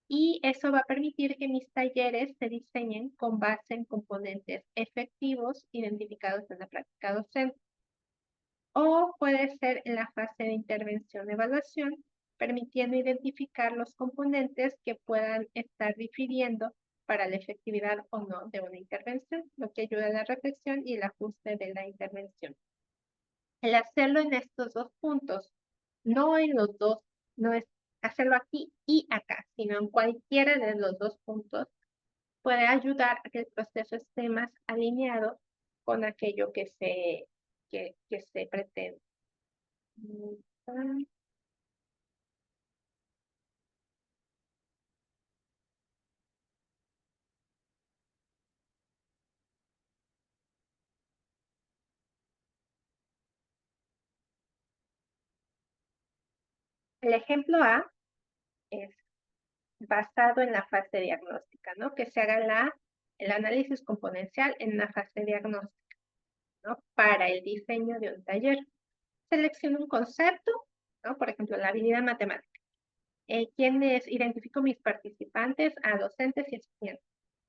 y eso va a permitir que mis talleres se diseñen con base en componentes efectivos identificados en la práctica docente. O puede ser en la fase de intervención-evaluación, permitiendo identificar los componentes que puedan estar difiriendo para la efectividad o no de una intervención, lo que ayuda a la reflexión y el ajuste de la intervención. El hacerlo en estos dos puntos, no en los dos, no es hacerlo aquí y acá, sino en cualquiera de los dos puntos, puede ayudar a que el proceso esté más alineado con aquello que se pretende. El ejemplo A es basado en la fase diagnóstica, ¿no? Que se haga el análisis componencial en una fase diagnóstica, ¿no? Para el diseño de un taller. Selecciono un concepto, ¿no? Por ejemplo, la habilidad matemática. ¿Quiénes? Identifico mis participantes, a docentes y estudiantes.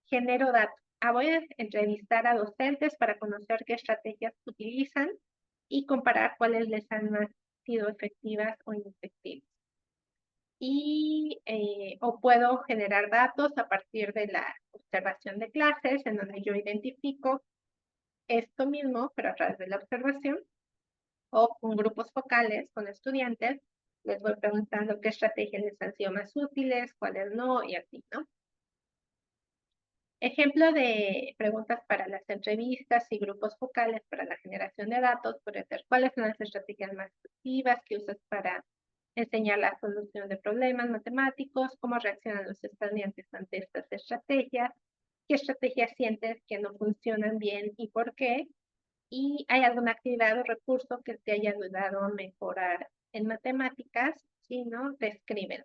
Genero datos. Voy a entrevistar a docentes para conocer qué estrategias utilizan y comparar cuáles les han sido efectivas o inefectivas. O puedo generar datos a partir de la observación de clases, en donde yo identifico esto mismo, pero a través de la observación, o con grupos focales, con estudiantes, les voy preguntando qué estrategias les han sido más útiles, cuáles no, y así, ¿no? Ejemplo de preguntas para las entrevistas y grupos focales para la generación de datos puede ser: ¿cuáles son las estrategias más efectivas que usas para enseñar la solución de problemas matemáticos? ¿Cómo reaccionan los estudiantes ante estas estrategias? ¿Qué estrategias sientes que no funcionan bien y por qué? ¿Y hay alguna actividad o recurso que te haya ayudado a mejorar en matemáticas? Si no, descríbelo.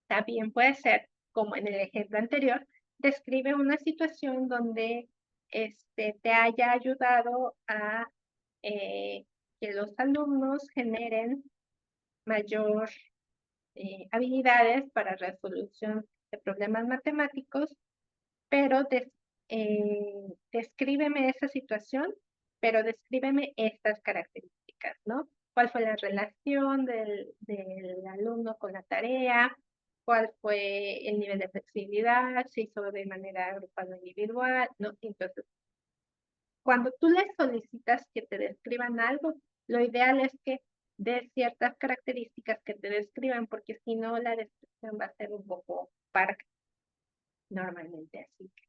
También puede ser, como en el ejemplo anterior, describe una situación donde te haya ayudado a que los alumnos generen mayor habilidades para resolución de problemas matemáticos, pero descríbeme esa situación, pero descríbeme estas características, ¿no? ¿Cuál fue la relación del alumno con la tarea? ¿Cuál fue el nivel de flexibilidad? ¿Se hizo de manera grupal o individual? ¿No? Entonces, cuando tú les solicitas que te describan algo, lo ideal es que des ciertas características que te describan, porque si no, la descripción va a ser un poco parca normalmente. Así que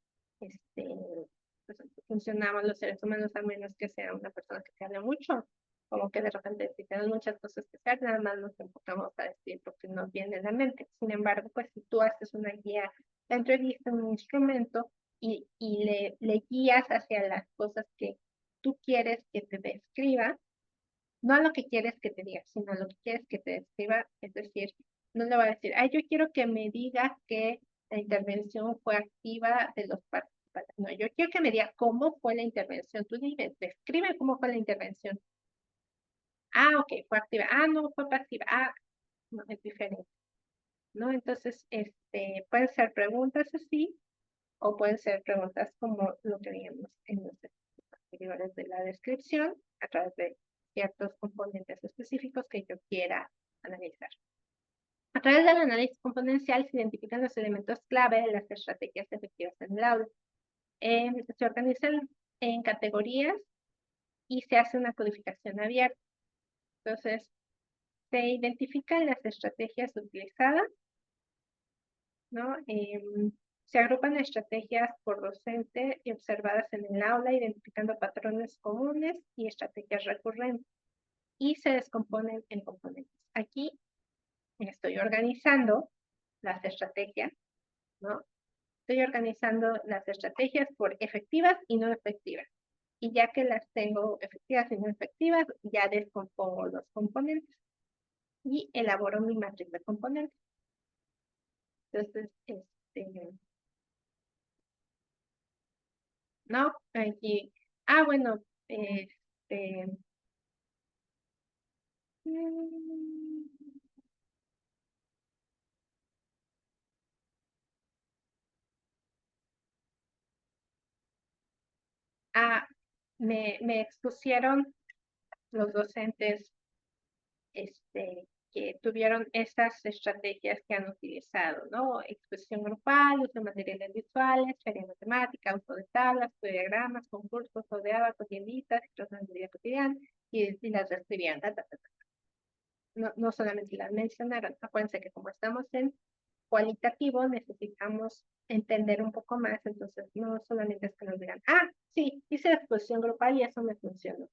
pues, funcionamos los seres humanos, a menos que sea una persona que se hable mucho, como que de repente si tenemos muchas cosas que hacer, nada más nos enfocamos a decir lo que nos viene a la mente. Sin embargo, pues si tú haces una guía de entrevista, un instrumento, y le guías hacia las cosas que tú quieres que te describa, no a lo que quieres que te diga, sino a lo que quieres que te describa. Es decir, no le voy a decir, yo quiero que me digas que la intervención fue activa de los participantes. No, yo quiero que me diga cómo fue la intervención. Tú dime, describe cómo fue la intervención. Ok, fue activa. No, fue pasiva. No, es diferente, ¿no? Entonces, pueden ser preguntas así, o pueden ser preguntas como lo que vimos en los anteriores de la descripción, a través de ciertos componentes específicos que yo quiera analizar. A través del análisis componencial se identifican los elementos clave de las estrategias efectivas en el aula. Se organizan en categorías y se hace una codificación abierta. Entonces, se identifican las estrategias utilizadas, ¿no? Se agrupan estrategias por docente y observadas en el aula, identificando patrones comunes y estrategias recurrentes, y se descomponen en componentes. Aquí estoy organizando las estrategias, ¿no? Estoy organizando las estrategias por efectivas y no efectivas. Y ya que las tengo efectivas y no efectivas, ya descompongo los componentes y elaboro mi matriz de componentes. Entonces, ¿no? Aquí, bueno, mm, ah, me expusieron los docentes, que tuvieron estas estrategias que han utilizado, ¿no? Exposición grupal, uso de materiales visuales, feria matemática, uso de tablas, diagramas, concursos, uso de abacos y listas, situaciones de vida cotidiana, y las describían. No, no solamente las mencionaron. Acuérdense que como estamos en cualitativo, necesitamos entender un poco más, entonces no solamente es que nos digan, sí, hice la exposición grupal y eso me funcionó.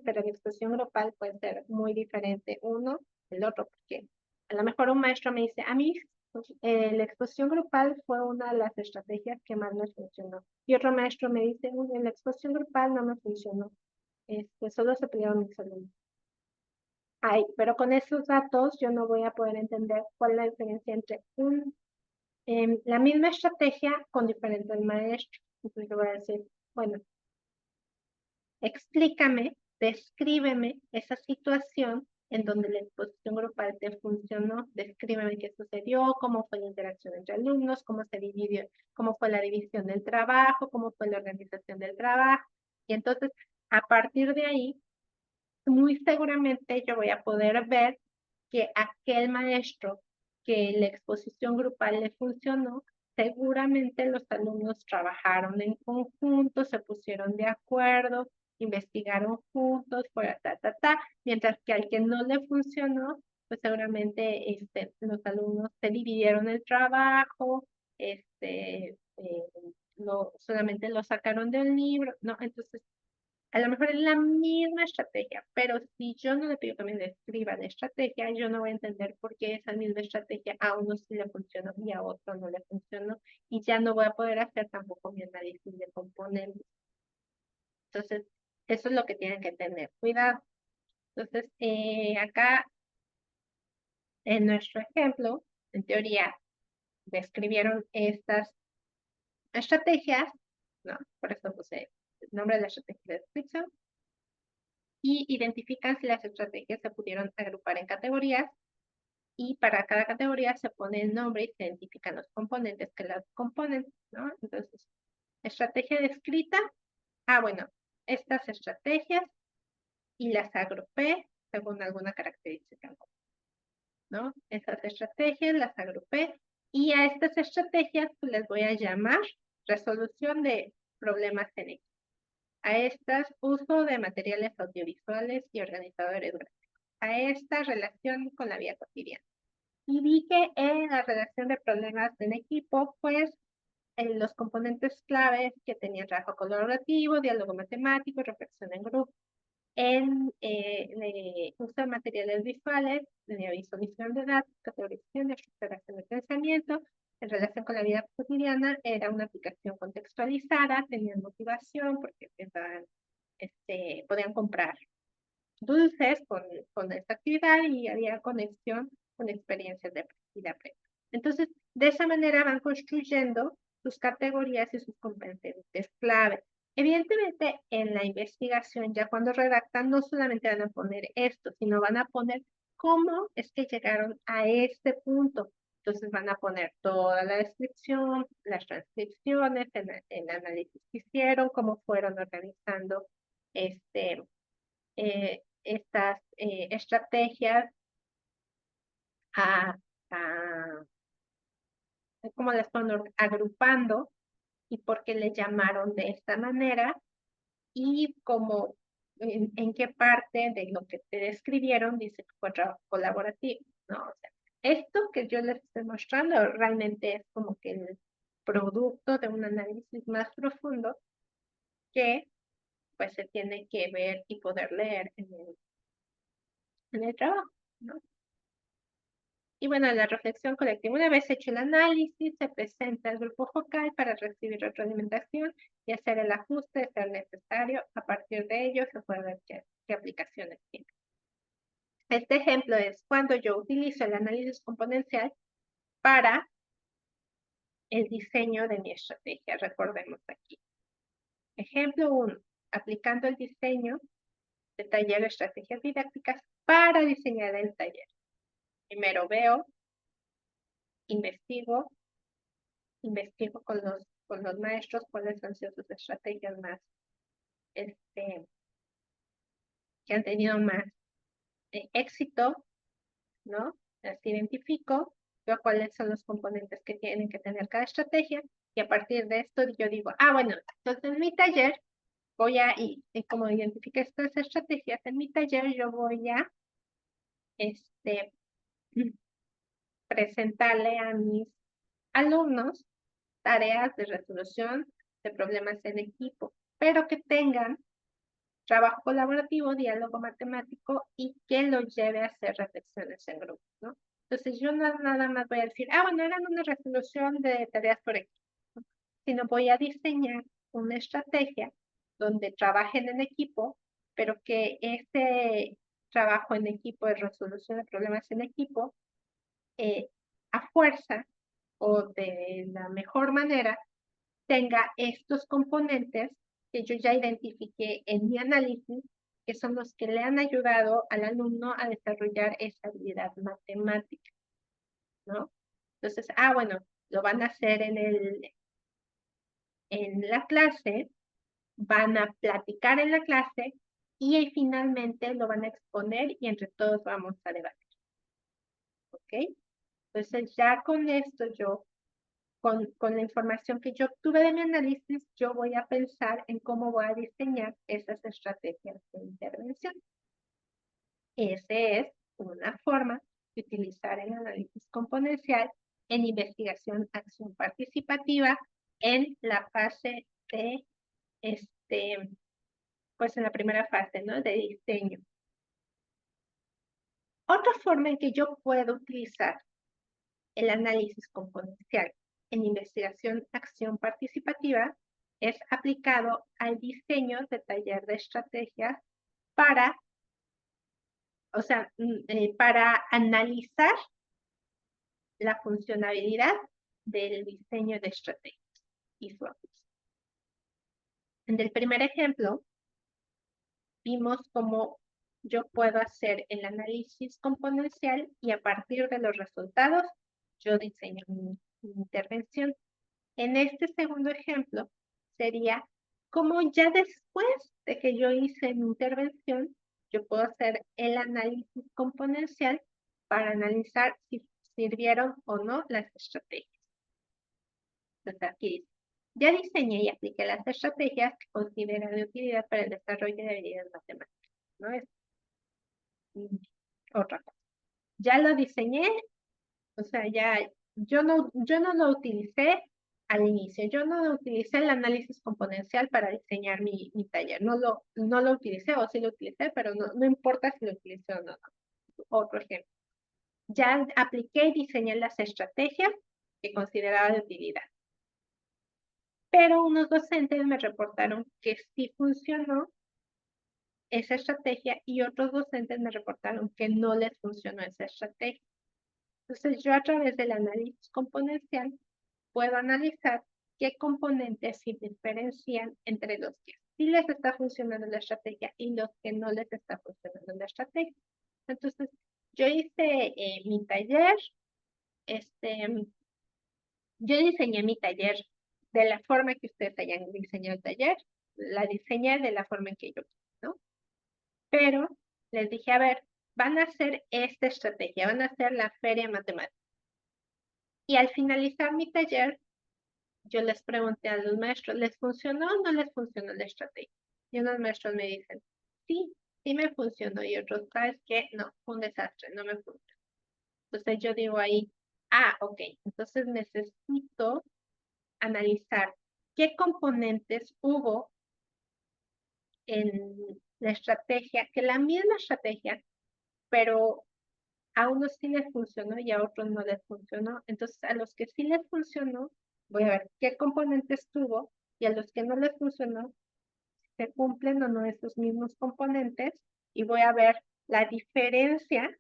Pero la exposición grupal puede ser muy diferente uno del otro, porque a lo mejor un maestro me dice, a mí pues, la exposición grupal fue una de las estrategias que más me funcionó. Y otro maestro me dice, en la exposición grupal no me funcionó, solo se pelearon mis alumnos. Pero con esos datos yo no voy a poder entender cuál es la diferencia entre la misma estrategia con diferentes maestros. Entonces yo voy a decir, bueno, explícame, descríbeme esa situación en donde la exposición grupal te funcionó, descríbeme qué sucedió, cómo fue la interacción entre alumnos, cómo se dividió, cómo fue la división del trabajo, cómo fue la organización del trabajo. Y entonces, a partir de ahí, muy seguramente yo voy a poder ver que aquel maestro que la exposición grupal le funcionó, seguramente los alumnos trabajaron en conjunto, se pusieron de acuerdo, investigaron juntos, fuera mientras que al que no le funcionó, pues seguramente los alumnos se dividieron el trabajo, solamente lo sacaron del libro, ¿no? Entonces, a lo mejor es la misma estrategia, pero si yo no le pido que me describa la estrategia, yo no voy a entender por qué esa misma estrategia a uno sí le funcionó y a otro no le funcionó, y ya no voy a poder hacer tampoco mi análisis de componentes. Entonces, eso es lo que tienen que tener cuidado. Entonces, acá en nuestro ejemplo, en teoría, describieron estas estrategias, ¿no? Por eso puse el nombre de la estrategia de descripción, y identifican si las estrategias se pudieron agrupar en categorías, y para cada categoría se pone el nombre y se identifican los componentes que las componen, ¿no? Entonces, estrategia descrita, bueno, estas estrategias, y las agrupé según alguna característica, ¿no? Esas estrategias las agrupé, y a estas estrategias pues, les voy a llamar resolución de problemas en equipo. A estas, uso de materiales audiovisuales y organizadores gráficos. A esta, relación con la vida cotidiana. Y vi que en la redacción de problemas en equipo, pues los componentes claves que tenían trabajo colaborativo, diálogo matemático, reflexión en grupo. En uso de materiales visuales, tenía visualización de datos, categorización, estructuración de pensamiento. En relación con la vida cotidiana, era una aplicación contextualizada, tenían motivación porque pensaban podían comprar dulces con esta actividad y había conexión con experiencias de vida previa. Entonces, de esa manera van construyendo sus categorías y sus componentes clave. Evidentemente, en la investigación, ya cuando redactan, no solamente van a poner esto, sino van a poner cómo es que llegaron a este punto. Entonces van a poner toda la descripción, las transcripciones, el análisis que hicieron, cómo fueron organizando estas estrategias, a, a cómo las fueron agrupando y por qué le llamaron de esta manera y cómo, en qué parte de lo que te describieron dice que fue trabajo colaborativo, ¿no? O sea, esto que yo les estoy mostrando realmente es como que el producto de un análisis más profundo que pues se tiene que ver y poder leer en el trabajo, ¿no? Y bueno, la reflexión colectiva. Una vez hecho el análisis, se presenta al grupo focal para recibir retroalimentación y hacer el ajuste de ser necesario. A partir de ello, se puede ver qué aplicaciones tiene. Este ejemplo es cuando yo utilizo el análisis componencial para el diseño de mi estrategia. Recordemos aquí. Ejemplo 1. Aplicando el diseño de taller de estrategias didácticas para diseñar el taller. Primero veo, investigo con los maestros cuáles han sido sus estrategias más, que han tenido más éxito, ¿no? Las identifico, veo cuáles son los componentes que tienen que tener cada estrategia y a partir de esto yo digo, bueno, entonces en mi taller voy a, y como identifique estas estrategias, en mi taller yo voy a, presentarle a mis alumnos tareas de resolución de problemas en equipo, pero que tengan trabajo colaborativo, diálogo matemático y que lo lleve a hacer reflexiones en grupo, ¿no? Entonces yo nada más voy a decir, bueno, hagan una resolución de tareas por equipo, ¿no? Sino voy a diseñar una estrategia donde trabajen en equipo, pero que ese trabajo en equipo de resolución de problemas en equipo, a fuerza o de la mejor manera, tenga estos componentes que yo ya identifiqué en mi análisis, que son los que le han ayudado al alumno a desarrollar esa habilidad matemática, ¿no? Entonces, bueno, lo van a hacer en la clase, van a platicar en la clase y finalmente lo van a exponer y entre todos vamos a debatir, ¿ok? Entonces, ya con esto yo con la información que yo obtuve de mi análisis, yo voy a pensar en cómo voy a diseñar esas estrategias de intervención. Esa es una forma de utilizar el análisis componencial en investigación, acción participativa en la fase de, pues en la primera fase, ¿no? De diseño. Otra forma en que yo puedo utilizar el análisis componencial en investigación acción participativa es aplicado al diseño de taller de estrategias para, para analizar la funcionalidad del diseño de estrategias y su ajuste. En el primer ejemplo, vimos cómo yo puedo hacer el análisis componencial y a partir de los resultados yo diseño mi intervención. En este segundo ejemplo sería como ya después de que yo hice mi intervención, yo puedo hacer el análisis componencial para analizar si sirvieron o no las estrategias. Entonces aquí dice, ya diseñé y apliqué las estrategias que considero de utilidad para el desarrollo de habilidades matemáticas. ¿No? Es otra cosa. Ya lo diseñé, o sea, yo no lo utilicé al inicio. Yo no utilicé el análisis componencial para diseñar mi taller. No lo utilicé o sí lo utilicé, pero no importa si lo utilicé o no. Otro ejemplo. Ya apliqué y diseñé las estrategias que consideraba de utilidad. Pero unos docentes me reportaron que sí funcionó esa estrategia y otros docentes me reportaron que no les funcionó esa estrategia. Entonces yo a través del análisis componencial puedo analizar qué componentes se diferencian entre los que sí les está funcionando la estrategia y los que no les está funcionando la estrategia. Entonces, yo hice mi taller, yo diseñé mi taller de la forma que ustedes hayan diseñado el taller, la diseñé de la forma en que yo quiero, ¿no? Pero les dije, a ver, van a hacer esta estrategia, van a hacer la feria matemática. Y al finalizar mi taller, yo les pregunté a los maestros, ¿les funcionó o no les funcionó la estrategia? Y unos maestros me dicen, sí, sí me funcionó. Y otros, ¿sabes qué? No, fue un desastre, no me funcionó. Entonces yo digo ahí, ok, entonces necesito analizar qué componentes hubo en la estrategia, que la misma estrategia, pero a unos sí les funcionó y a otros no les funcionó. Entonces, a los que sí les funcionó, voy a ver qué componentes tuvo y a los que no les funcionó, si se cumplen o no esos mismos componentes y voy a ver la diferencia,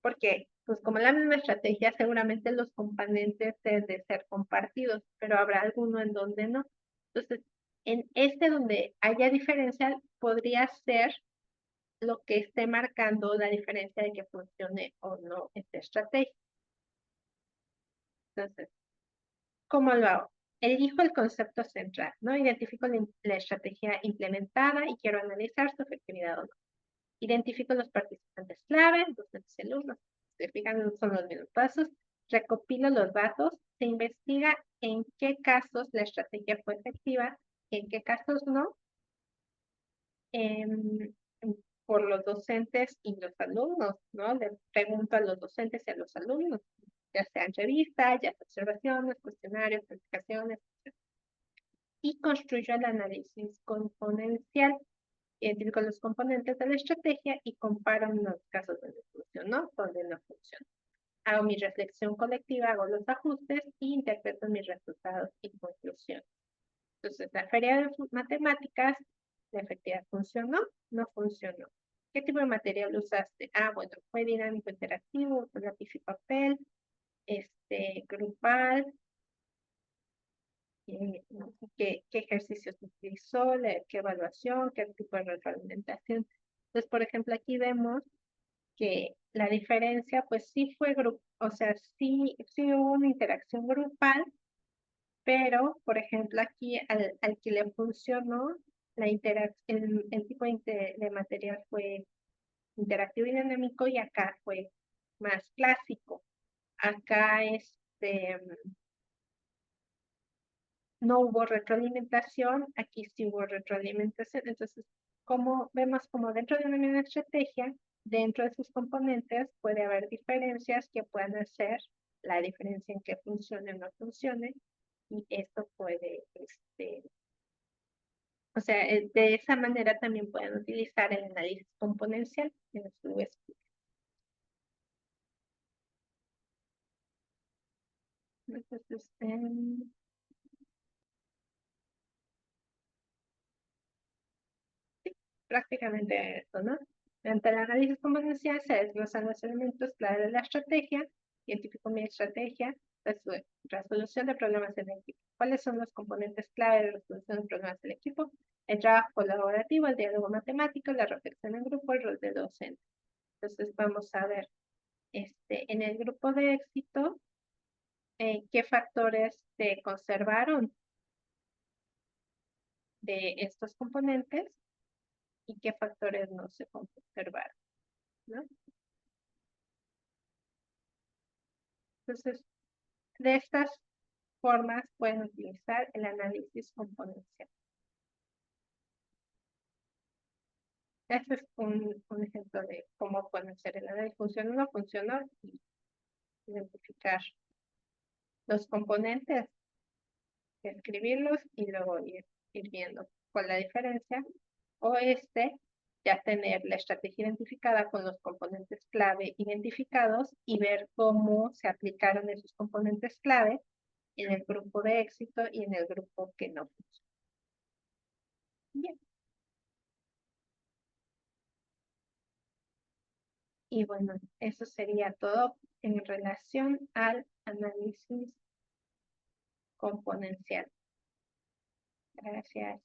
porque pues como la misma estrategia, seguramente los componentes deben de ser compartidos, pero habrá alguno en donde no. Entonces, en este donde haya diferencia, podría ser lo que esté marcando la diferencia de que funcione o no esta estrategia. Entonces, ¿cómo lo hago? Elijo el concepto central, ¿no? Identifico la estrategia implementada y quiero analizar su efectividad o no. Identifico los participantes clave, docentes y alumnos. Se fijan, son los mismos pasos. Recopilo los datos. Se investiga en qué casos la estrategia fue efectiva, en qué casos no. Em, por los docentes y los alumnos, ¿no? Le pregunto a los docentes y a los alumnos, ya sean revistas, ya sea observaciones, cuestionarios, calificaciones, etc. Y construyo el análisis componencial. Identifico los componentes de la estrategia y comparo en los casos donde funcionó, donde no funcionó. Hago mi reflexión colectiva, hago los ajustes y interpreto mis resultados y conclusiones. Entonces, la feria de matemáticas, la efectividad funcionó, no funcionó. ¿Qué tipo de material usaste? Bueno, fue dinámico interactivo, fue lápiz y papel, grupal, qué ejercicios utilizó, qué evaluación, qué tipo de retroalimentación. Entonces, por ejemplo, aquí vemos que la diferencia, pues sí fue grupo, o sea, sí hubo una interacción grupal, pero, por ejemplo, aquí al que le funcionó, el tipo de material fue interactivo y dinámico y acá fue más clásico. Acá no hubo retroalimentación, aquí sí hubo retroalimentación. Entonces, como vemos como dentro de una misma estrategia, dentro de sus componentes puede haber diferencias que puedan hacer la diferencia en que funcione o no funcione, y esto puede, o sea, de esa manera también pueden utilizar el análisis componencial en su estudio. Entonces, prácticamente eso, ¿no? Ante el análisis competencial se desglosan los elementos clave de la estrategia, identifico mi estrategia, resolución de problemas en equipo. ¿Cuáles son los componentes clave de resolución de problemas del equipo? El trabajo colaborativo, el diálogo matemático, la reflexión en grupo, el rol de docente. Entonces vamos a ver, en el grupo de éxito, qué factores se conservaron de estos componentes y qué factores no se conservaron, ¿no? Entonces, de estas formas pueden utilizar el análisis componencial. Este es un ejemplo de cómo pueden hacer el análisis. ¿Funcionó o no funcionó? Y identificar los componentes, escribirlos y luego ir viendo cuál es la diferencia. O ya tener la estrategia identificada con los componentes clave identificados y ver cómo se aplicaron esos componentes clave en el grupo de éxito y en el grupo que no funcionó. Bien. Y bueno, eso sería todo en relación al análisis componencial. Gracias.